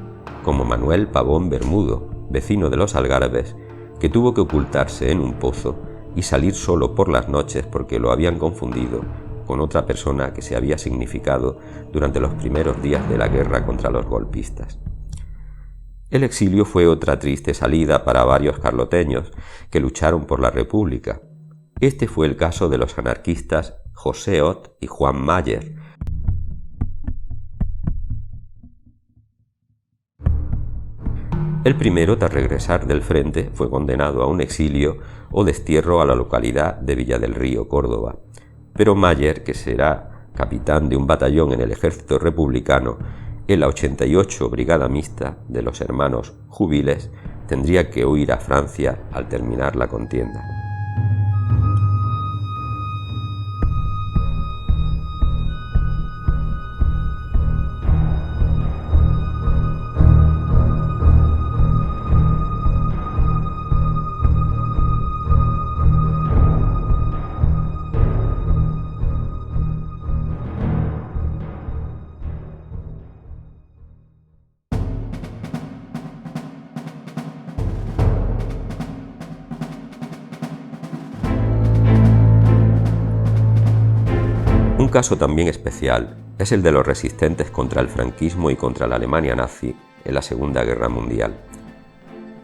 como Manuel Pavón Bermudo, vecino de los Algarbes, que tuvo que ocultarse en un pozo y salir solo por las noches porque lo habían confundido con otra persona que se había significado durante los primeros días de la guerra contra los golpistas. El exilio fue otra triste salida para varios carloteños que lucharon por la República. Este fue el caso de los anarquistas José Ot y Juan Mayer. El primero, tras regresar del frente, fue condenado a un exilio o destierro a la localidad de Villa del Río, Córdoba. Pero Mayer, que será capitán de un batallón en el ejército republicano, en la 88 Brigada Mixta de los hermanos Jubiles, tendría que huir a Francia al terminar la contienda. Un caso también especial es el de los resistentes contra el franquismo y contra la Alemania nazi en la Segunda Guerra Mundial.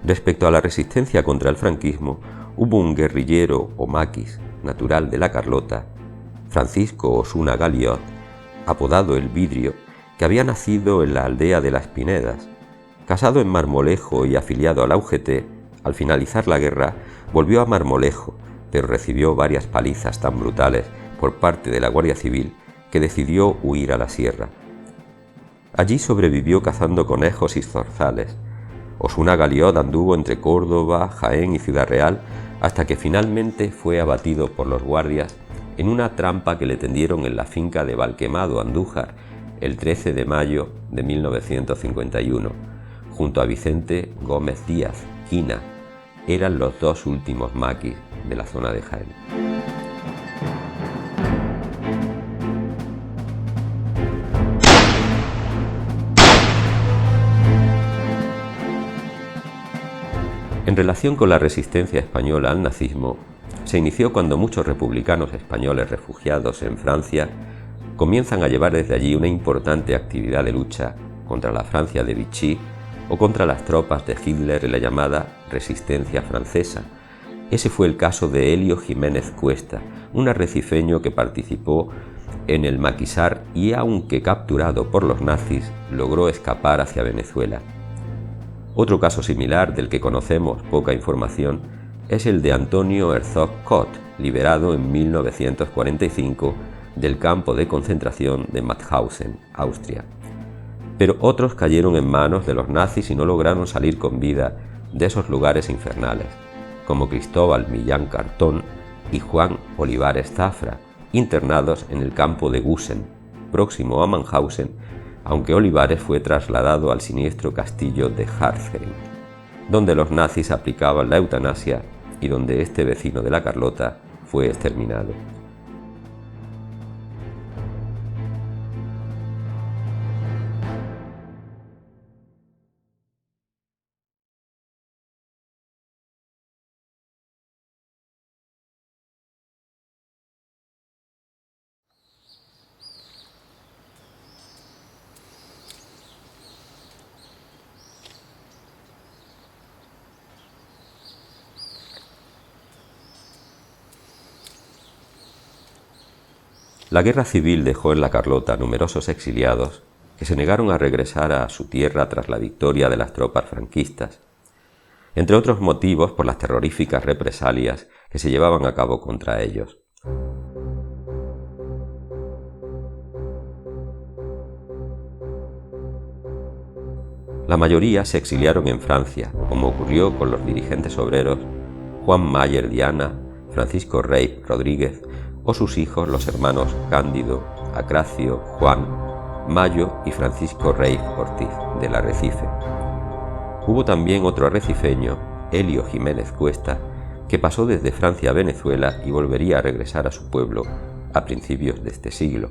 Respecto a la resistencia contra el franquismo, hubo un guerrillero o maquis natural de la Carlota, Francisco Osuna Galiot, apodado El Vidrio, que había nacido en la aldea de Las Pinedas. Casado en Marmolejo y afiliado a la UGT, al finalizar la guerra volvió a Marmolejo, pero recibió varias palizas tan brutales por parte de la Guardia Civil que decidió huir a la sierra. Allí sobrevivió cazando conejos y zorzales. Osuna Galiot anduvo entre Córdoba, Jaén y Ciudad Real hasta que finalmente fue abatido por los guardias en una trampa que le tendieron en la finca de Valquemado, Andújar, el 13 de mayo de 1951, junto a Vicente Gómez Díaz, Quina. Eran los dos últimos maquis de la zona de Jaén. En relación con la resistencia española al nazismo, se inició cuando muchos republicanos españoles refugiados en Francia comienzan a llevar desde allí una importante actividad de lucha contra la Francia de Vichy o contra las tropas de Hitler en la llamada Resistencia Francesa. Ese fue el caso de Helio Jiménez Cuesta, un arrecifeño que participó en el maquisar y, aunque capturado por los nazis, logró escapar hacia Venezuela. Otro caso similar, del que conocemos poca información, es el de Antonio Herzog Koch, liberado en 1945 del campo de concentración de Mauthausen, Austria. Pero otros cayeron en manos de los nazis y no lograron salir con vida de esos lugares infernales, como Cristóbal Millán Cartón y Juan Olivares Zafra, internados en el campo de Gusen, próximo a Mauthausen, aunque Olivares fue trasladado al siniestro castillo de Harzheim, donde los nazis aplicaban la eutanasia y donde este vecino de la Carlota fue exterminado. La guerra civil dejó en la Carlota numerosos exiliados que se negaron a regresar a su tierra tras la victoria de las tropas franquistas, entre otros motivos por las terroríficas represalias que se llevaban a cabo contra ellos. La mayoría se exiliaron en Francia, como ocurrió con los dirigentes obreros Juan Mayer Diana, Francisco Rey Rodríguez o sus hijos, los hermanos Cándido, Acracio, Juan, Mayo y Francisco Rey Ortiz, del Arrecife. Hubo también otro arrecifeño, Helio Jiménez Cuesta, que pasó desde Francia a Venezuela y volvería a regresar a su pueblo a principios de este siglo.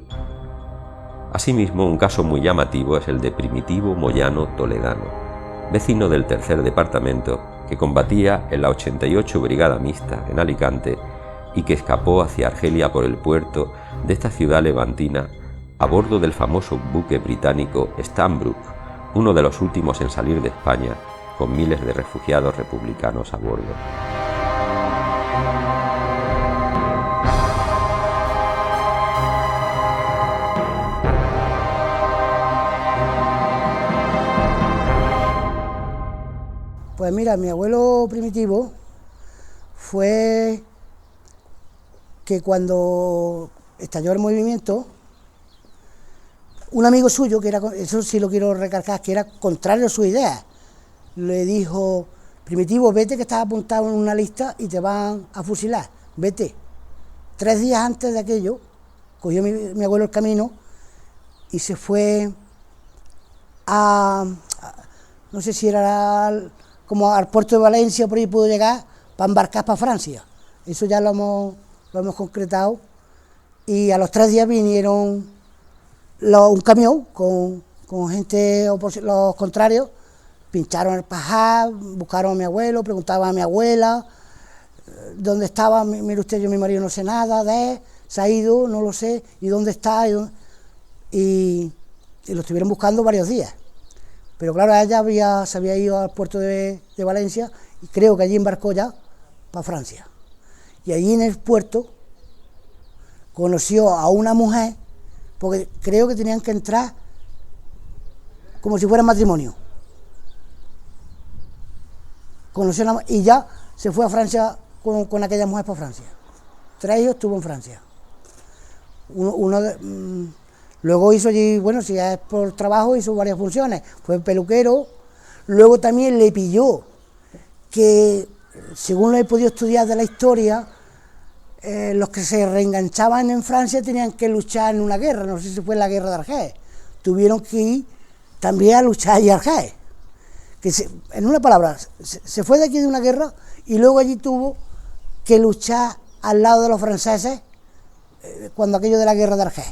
Asimismo, un caso muy llamativo es el de Primitivo Moyano Toledano, vecino del tercer departamento, que combatía en la 88 Brigada Mixta en Alicante y que escapó hacia Argelia por el puerto de esta ciudad levantina a bordo del famoso buque británico Stanbrook, uno de los últimos en salir de España, con miles de refugiados republicanos a bordo. Pues mira, mi abuelo Primitivo fue que cuando estalló el movimiento, un amigo suyo, que era, eso sí lo quiero recalcar, que era contrario a su idea, le dijo: Primitivo, vete, que estás apuntado en una lista y te van a fusilar, vete. 3 días antes de aquello, cogió mi abuelo el camino y se fue no sé si era como al puerto de Valencia, por ahí pudo llegar, para embarcar para Francia. Eso ya lo hemos concretado. Y a los 3 días vinieron un camión con gente, los contrarios, pincharon el pajar, buscaron a mi abuelo, preguntaban a mi abuela dónde estaba. Mire usted, yo mi marido no sé nada de él, se ha ido, no lo sé, y dónde está, y lo estuvieron buscando varios días. Pero claro, ella se había ido al puerto de Valencia, y creo que allí embarcó ya para Francia. Y allí en el puerto conoció a una mujer, porque creo que tenían que entrar como si fuera matrimonio. Conoció y ya se fue a Francia con aquella mujer para Francia. 3 hijos tuvo en Francia. Luego hizo allí, bueno, si es por trabajo, hizo varias funciones. Fue peluquero. Luego también le pilló que, según lo he podido estudiar de la historia, los que se reenganchaban en Francia tenían que luchar en una guerra, no sé si fue la guerra de Argel. Tuvieron que ir también a luchar allí a Argel. En una palabra, se fue de aquí de una guerra y luego allí tuvo que luchar al lado de los franceses cuando aquello de la guerra de Argel.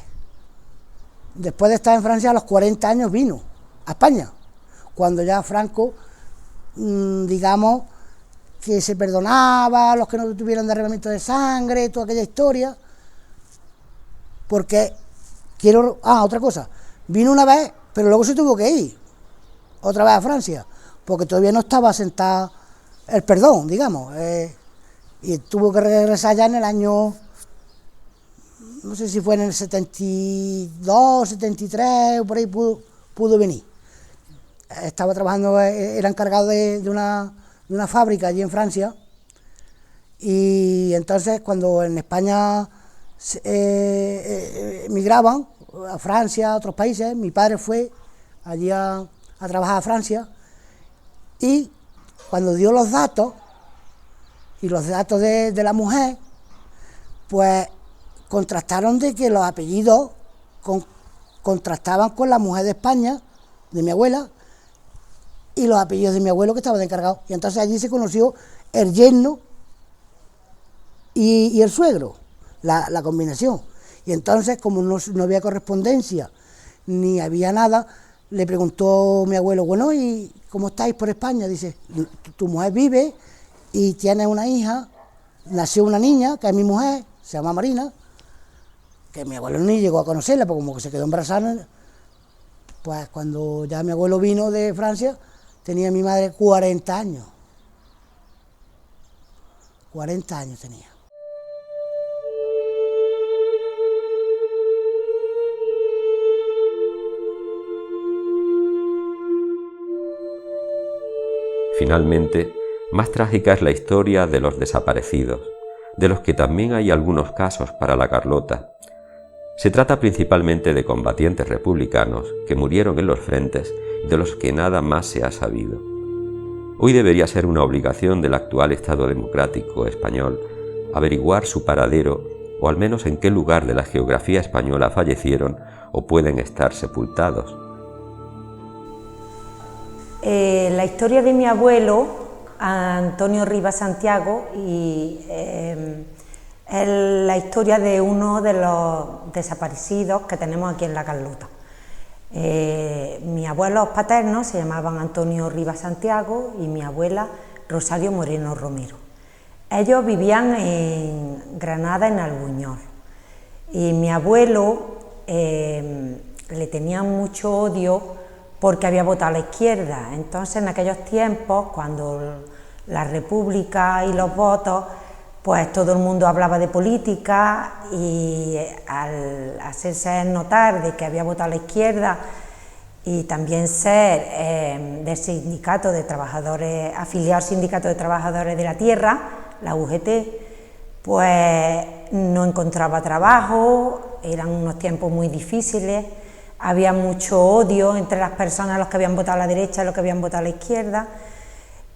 Después de estar en Francia, a los 40 años vino a España, cuando ya Franco, digamos, que se perdonaba a los que no tuvieran derramamiento de sangre, toda aquella historia, porque otra cosa, vino una vez, pero luego se tuvo que ir, otra vez a Francia, porque todavía no estaba asentado el perdón, digamos, y tuvo que regresar ya en el año, no sé si fue en el 72, 73, o por ahí pudo venir. Estaba trabajando, era encargado de una fábrica allí en Francia, y entonces cuando en España emigraban a Francia, a otros países, mi padre fue allí a trabajar a Francia, y cuando dio los datos, y los datos de la mujer, pues contrastaron de que los apellidos contrastaban con la mujer de España, de mi abuela, y los apellidos de mi abuelo que estaba de encargado. Y entonces allí se conoció el yerno y el suegro, la combinación. Y entonces, como no había correspondencia, ni había nada, le preguntó mi abuelo, bueno, ¿y cómo estáis por España? Dice, tu mujer vive y tiene una hija, nació una niña, que es mi mujer, se llama Marina, que mi abuelo ni llegó a conocerla, porque como que se quedó embarazada, pues cuando ya mi abuelo vino de Francia, tenía mi madre 40 años. 40 años tenía. Finalmente, más trágica es la historia de los desaparecidos, de los que también hay algunos casos para la Carlota. Se trata principalmente de combatientes republicanos que murieron en los frentes y de los que nada más se ha sabido. Hoy debería ser una obligación del actual Estado democrático español averiguar su paradero o al menos en qué lugar de la geografía española fallecieron o pueden estar sepultados. La historia de mi abuelo, Antonio Rivas Santiago, es la historia de uno de los desaparecidos que tenemos aquí en la Carlota. Mis abuelos paternos se llamaban Antonio Rivas Santiago y mi abuela Rosario Moreno Romero. Ellos vivían en Granada, en Albuñol, y mi abuelo le tenía mucho odio porque había votado a la izquierda. Entonces, en aquellos tiempos, cuando la República y los votos, pues todo el mundo hablaba de política, y al hacerse notar de que había votado a la izquierda y también ser del sindicato de trabajadores, afiliado al sindicato de trabajadores de la tierra, la UGT, pues no encontraba trabajo, eran unos tiempos muy difíciles, había mucho odio entre las personas, los que habían votado a la derecha y los que habían votado a la izquierda,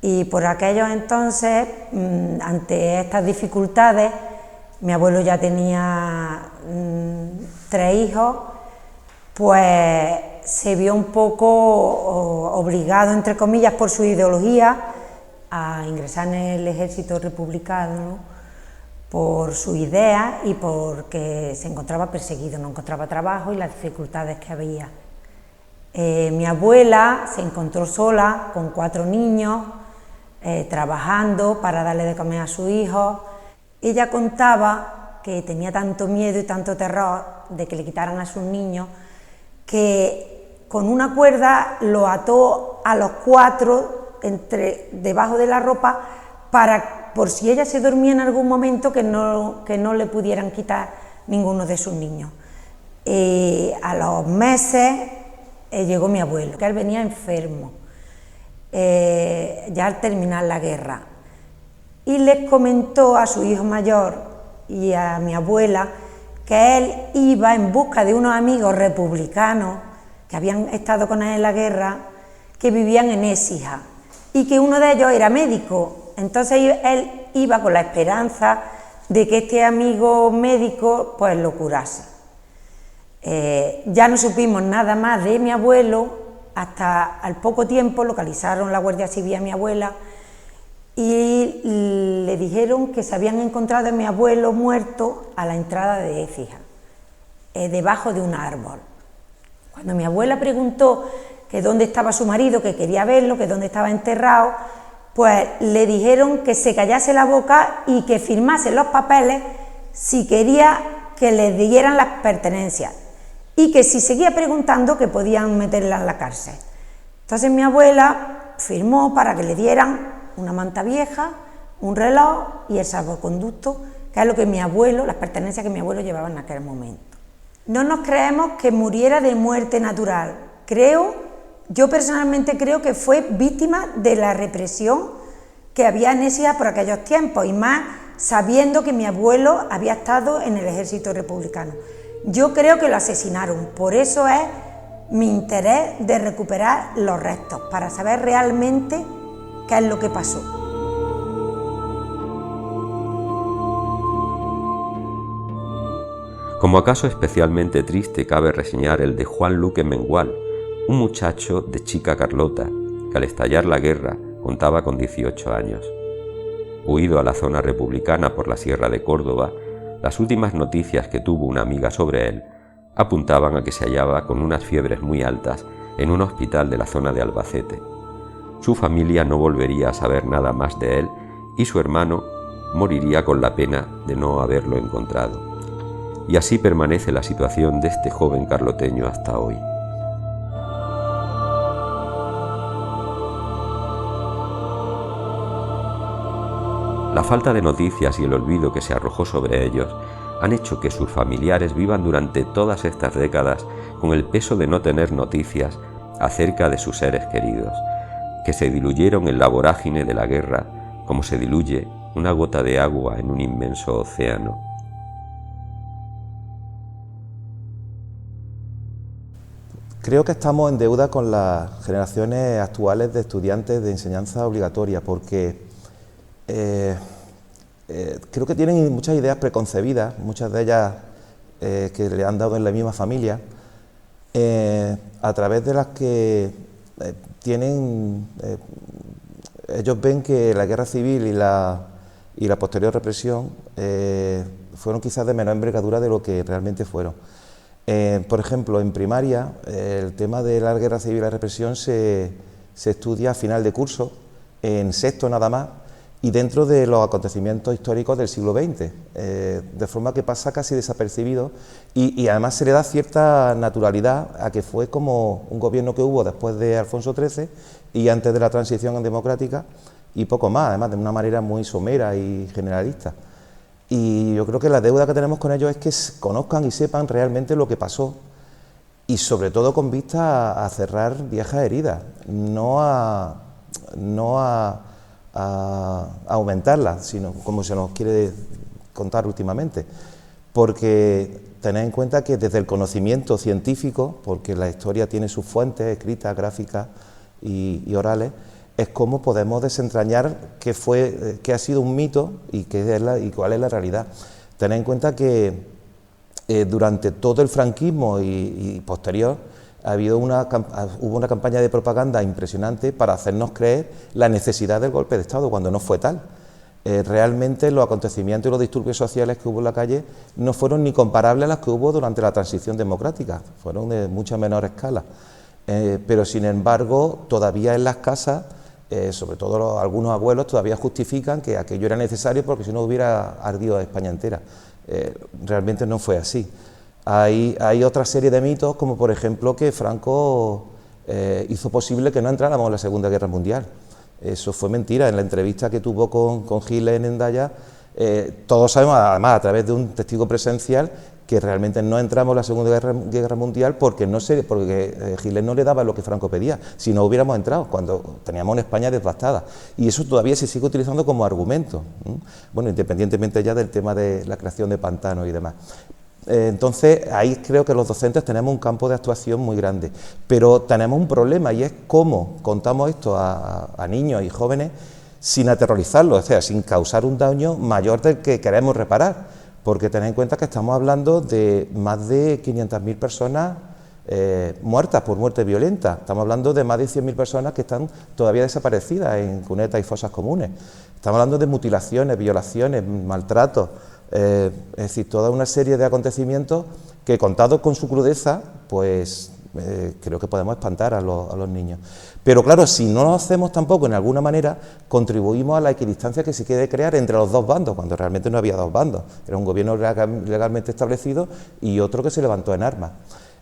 y por aquellos entonces, ante estas dificultades, mi abuelo ya tenía 3 hijos, pues se vio un poco obligado, entre comillas, por su ideología, a ingresar en el ejército republicano, ¿no?, por su idea y porque se encontraba perseguido, no encontraba trabajo y las dificultades que había. Mi abuela se encontró sola con 4 niños, trabajando para darle de comer a sus hijos. Ella contaba que tenía tanto miedo y tanto terror de que le quitaran a sus niños, que con una cuerda lo ató a los 4 debajo de la ropa para, por si ella se dormía en algún momento, que no le pudieran quitar ninguno de sus niños. A los meses llegó mi abuelo, que él venía enfermo, ya al terminar la guerra, y les comentó a su hijo mayor y a mi abuela que él iba en busca de unos amigos republicanos que habían estado con él en la guerra, que vivían en Écija, y que uno de ellos era médico. Entonces él iba con la esperanza de que este amigo médico pues lo curase. Ya no supimos nada más de mi abuelo, hasta al poco tiempo localizaron la Guardia Civil a mi abuela y le dijeron que se habían encontrado a mi abuelo muerto a la entrada de Écija, debajo de un árbol. Cuando mi abuela preguntó que dónde estaba su marido, que quería verlo, que dónde estaba enterrado, pues le dijeron que se callase la boca y que firmase los papeles si quería que le dieran las pertenencias, y que si seguía preguntando que podían meterla en la cárcel. Entonces mi abuela firmó para que le dieran una manta vieja, un reloj y el salvoconducto, que es lo que mi abuelo, las pertenencias que mi abuelo llevaba en aquel momento. No nos creemos que muriera de muerte natural. Yo personalmente creo que fue víctima de la represión que había en Écija por aquellos tiempos, y más sabiendo que mi abuelo había estado en el ejército republicano. Yo creo que lo asesinaron, por eso es mi interés de recuperar los restos, para saber realmente qué es lo que pasó. Como acaso especialmente triste cabe reseñar el de Juan Luque Mengual, un muchacho de Chica Carlota, que al estallar la guerra contaba con 18 años. Huido a la zona republicana por la Sierra de Córdoba, las últimas noticias que tuvo una amiga sobre él apuntaban a que se hallaba con unas fiebres muy altas en un hospital de la zona de Albacete. Su familia no volvería a saber nada más de él y su hermano moriría con la pena de no haberlo encontrado. Y así permanece la situación de este joven carloteño hasta hoy. La falta de noticias y el olvido que se arrojó sobre ellos han hecho que sus familiares vivan durante todas estas décadas con el peso de no tener noticias acerca de sus seres queridos, que se diluyeron en la vorágine de la guerra como se diluye una gota de agua en un inmenso océano. Creo que estamos en deuda con las generaciones actuales de estudiantes de enseñanza obligatoria, porque creo que tienen muchas ideas preconcebidas, muchas de ellas que le han dado en la misma familia, a través de las que ellos ven que la guerra civil y la posterior represión fueron quizás de menor envergadura de lo que realmente fueron. Por ejemplo, en primaria, el tema de la guerra civil y la represión se estudia a final de curso, en sexto nada más, y dentro de los acontecimientos históricos del siglo XX, de forma que pasa casi desapercibido y además se le da cierta naturalidad a que fue como un gobierno que hubo después de Alfonso XIII y antes de la transición democrática y poco más, además de una manera muy somera y generalista. Y yo creo que la deuda que tenemos con ellos es que conozcan y sepan realmente lo que pasó y sobre todo con vista a cerrar viejas heridas, no a aumentarlas, sino como se nos quiere contar últimamente, porque tened en cuenta que desde el conocimiento científico, porque la historia tiene sus fuentes escritas, gráficas y orales, es cómo podemos desentrañar qué ha sido un mito y cuál es la realidad. Tened en cuenta que durante todo el franquismo y posterior hubo una campaña de propaganda impresionante para hacernos creer la necesidad del golpe de Estado, cuando no fue tal. Realmente los acontecimientos y los disturbios sociales que hubo en la calle no fueron ni comparables a los que hubo durante la transición democrática, fueron de mucha menor escala. Pero sin embargo, todavía en las casas, sobre todo algunos abuelos, todavía justifican que aquello era necesario porque si no hubiera ardido a España entera. Realmente no fue así. Hay otra serie de mitos, como por ejemplo que Franco hizo posible que no entráramos en la Segunda Guerra Mundial. Eso fue mentira. En la entrevista que tuvo con Giles en Hendaya, todos sabemos, además a través de un testigo presencial, que realmente no entramos en la Segunda Guerra Mundial porque Giles no le daba lo que Franco pedía, si no hubiéramos entrado, cuando teníamos una España devastada. Y eso todavía se sigue utilizando como argumento, bueno, independientemente ya del tema de la creación de pantanos y demás. Entonces, ahí creo que los docentes tenemos un campo de actuación muy grande, pero tenemos un problema, y es cómo contamos esto a niños y jóvenes sin aterrorizarlos, o sea, sin causar un daño mayor del que queremos reparar, porque tened en cuenta que estamos hablando de más de 500.000 personas muertas por muerte violenta. Estamos hablando de más de 100.000 personas que están todavía desaparecidas en cunetas y fosas comunes. Estamos hablando de mutilaciones, violaciones, maltratos, es decir, toda una serie de acontecimientos que, contados con su crudeza, pues creo que podemos espantar a los niños. Pero claro, si no lo hacemos tampoco, en alguna manera, contribuimos a la equidistancia que se quiere crear entre los dos bandos, cuando realmente no había dos bandos. Era un gobierno legalmente establecido y otro que se levantó en armas.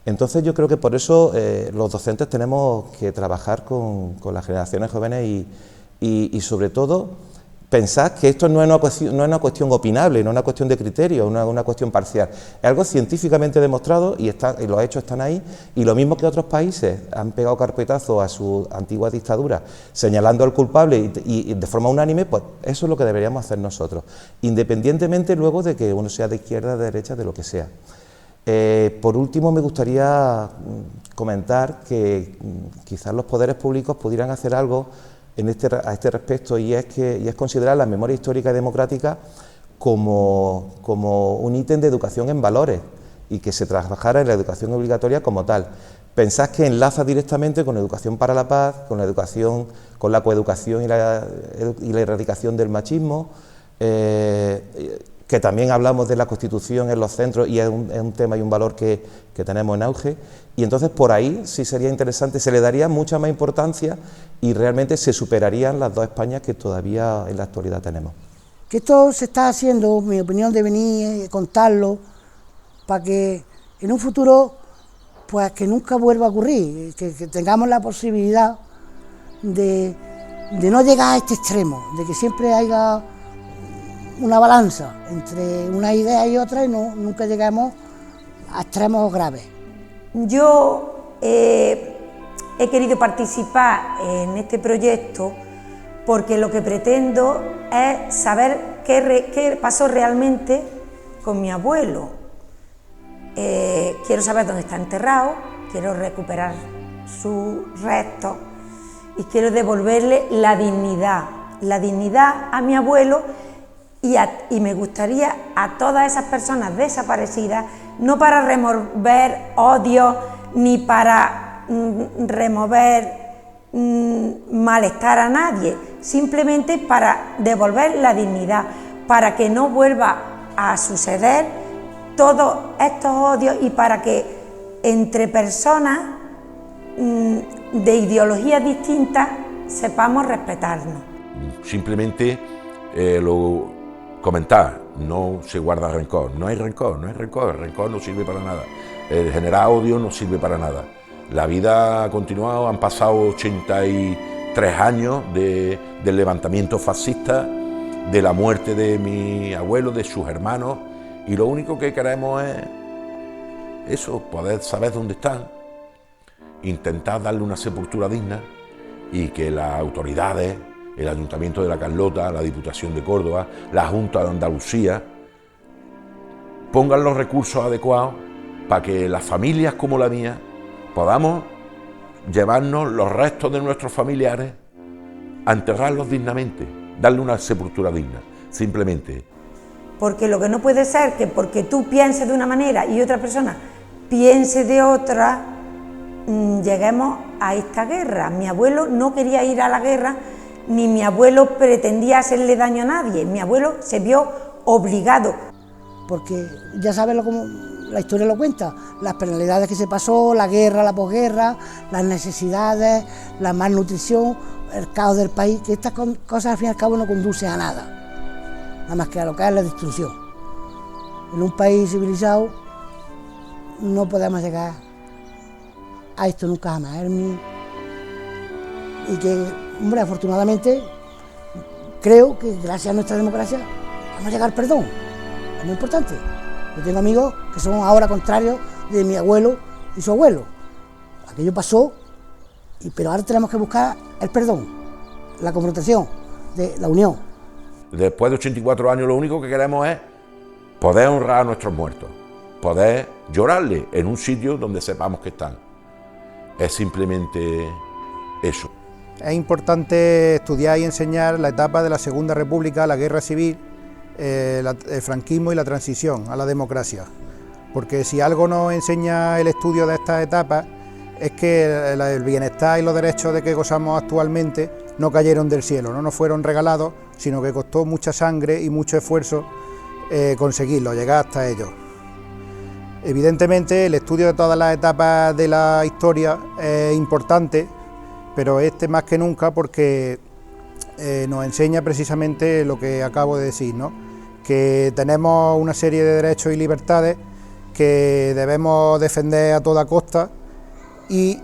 Entonces yo creo que por eso los docentes tenemos que trabajar con las generaciones jóvenes y sobre todo pensar que esto no es una cuestión opinable, no es una cuestión de criterio, no es una cuestión parcial. Es algo científicamente demostrado y los hechos están ahí, y lo mismo que otros países han pegado carpetazo a su antigua dictadura señalando al culpable y de forma unánime, pues eso es lo que deberíamos hacer nosotros, independientemente luego de que uno sea de izquierda, de derecha, de lo que sea. Por último, me gustaría comentar que quizás los poderes públicos pudieran hacer algo a este respecto, y es considerar la memoria histórica y democrática como un ítem de educación en valores, y que se trabajara en la educación obligatoria como tal. Pensad que enlaza directamente con educación para la paz, con la coeducación y la erradicación del machismo, que también hablamos de la Constitución en los centros, y es un tema y un valor que tenemos en auge, y entonces por ahí sí sería interesante, se le daría mucha más importancia y realmente se superarían las dos Españas que todavía en la actualidad tenemos. Que esto se está haciendo, mi opinión, de venir, contarlo, para que en un futuro, pues que nunca vuelva a ocurrir, que tengamos la posibilidad de no llegar a este extremo, de que siempre haya una balanza entre una idea y otra y nunca lleguemos a extremos graves. Yo he querido participar en este proyecto porque lo que pretendo es saber qué pasó realmente con mi abuelo. Quiero saber dónde está enterrado, quiero recuperar sus restos y quiero devolverle la dignidad a mi abuelo. Y me gustaría a todas esas personas desaparecidas, no para remover odio ni para remover malestar a nadie, simplemente para devolver la dignidad, para que no vuelva a suceder todos estos odios y para que entre personas de ideologías distintas sepamos respetarnos. Simplemente comentar, no se guarda rencor, no hay rencor, el rencor no sirve para nada, el generar odio no sirve para nada. La vida ha continuado, han pasado 83 años del levantamiento fascista, de la muerte de mi abuelo, de sus hermanos, y lo único que queremos es eso, poder saber dónde están, intentar darle una sepultura digna y que las autoridades, el Ayuntamiento de La Carlota, la Diputación de Córdoba, la Junta de Andalucía, pongan los recursos adecuados para que las familias como la mía podamos llevarnos los restos de nuestros familiares a enterrarlos dignamente, darle una sepultura digna, simplemente. Porque lo que no puede ser que porque tú pienses de una manera y otra persona piense de otra, lleguemos a esta guerra. Mi abuelo no quería ir a la guerra, ni mi abuelo pretendía hacerle daño a nadie, mi abuelo se vio obligado. Porque ya sabes cómo la historia lo cuenta, las penalidades que se pasó, la guerra, la posguerra, las necesidades, la malnutrición, el caos del país, que estas cosas al fin y al cabo no conducen a nada más que a lo que es la destrucción. en un país civilizado no podemos llegar a esto nunca jamás. Y que, hombre, afortunadamente, creo que gracias a nuestra democracia vamos a llegar al perdón. Es muy importante. Yo tengo amigos que son ahora contrarios de mi abuelo y su abuelo. Aquello pasó, pero ahora tenemos que buscar el perdón, la confrontación, la unión. Después de 84 años lo único que queremos es poder honrar a nuestros muertos, poder llorarles en un sitio donde sepamos que están. Es simplemente eso. Es importante estudiar y enseñar la etapa de la Segunda República, la Guerra Civil, el franquismo y la transición a la democracia. Porque si algo nos enseña el estudio de estas etapas es que el bienestar y los derechos de que gozamos actualmente no cayeron del cielo, no nos fueron regalados, sino que costó mucha sangre y mucho esfuerzo conseguirlo, llegar hasta ellos. Evidentemente el estudio de todas las etapas de la historia es importante, pero más que nunca porque nos enseña precisamente lo que acabo de decir, ¿no? Que tenemos una serie de derechos y libertades que debemos defender a toda costa y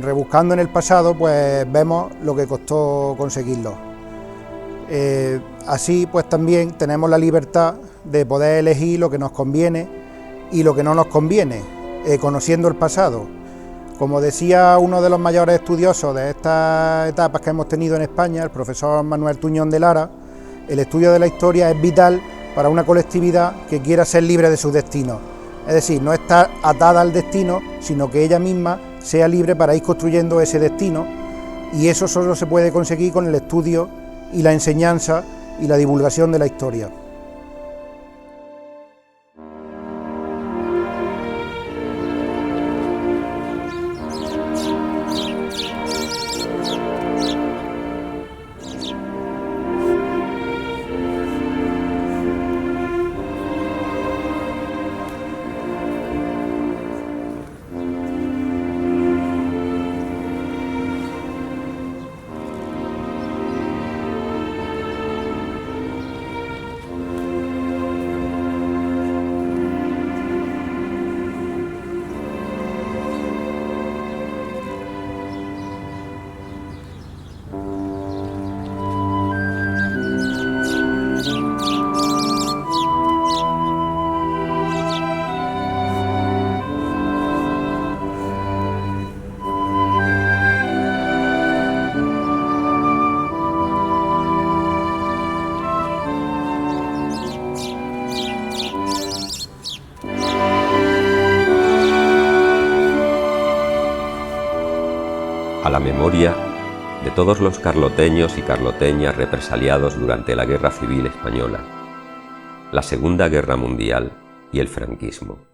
rebuscando en el pasado pues vemos lo que costó conseguirlo. Así pues también tenemos la libertad de poder elegir lo que nos conviene y lo que no nos conviene, conociendo el pasado. Como decía uno de los mayores estudiosos de estas etapas que hemos tenido en España, el profesor Manuel Tuñón de Lara, el estudio de la historia es vital para una colectividad que quiera ser libre de su destino. Es decir, no estar atada al destino, sino que ella misma sea libre para ir construyendo ese destino, y eso solo se puede conseguir con el estudio y la enseñanza y la divulgación de la historia. A la memoria de todos los carloteños y carloteñas represaliados durante la Guerra Civil Española, la Segunda Guerra Mundial y el franquismo.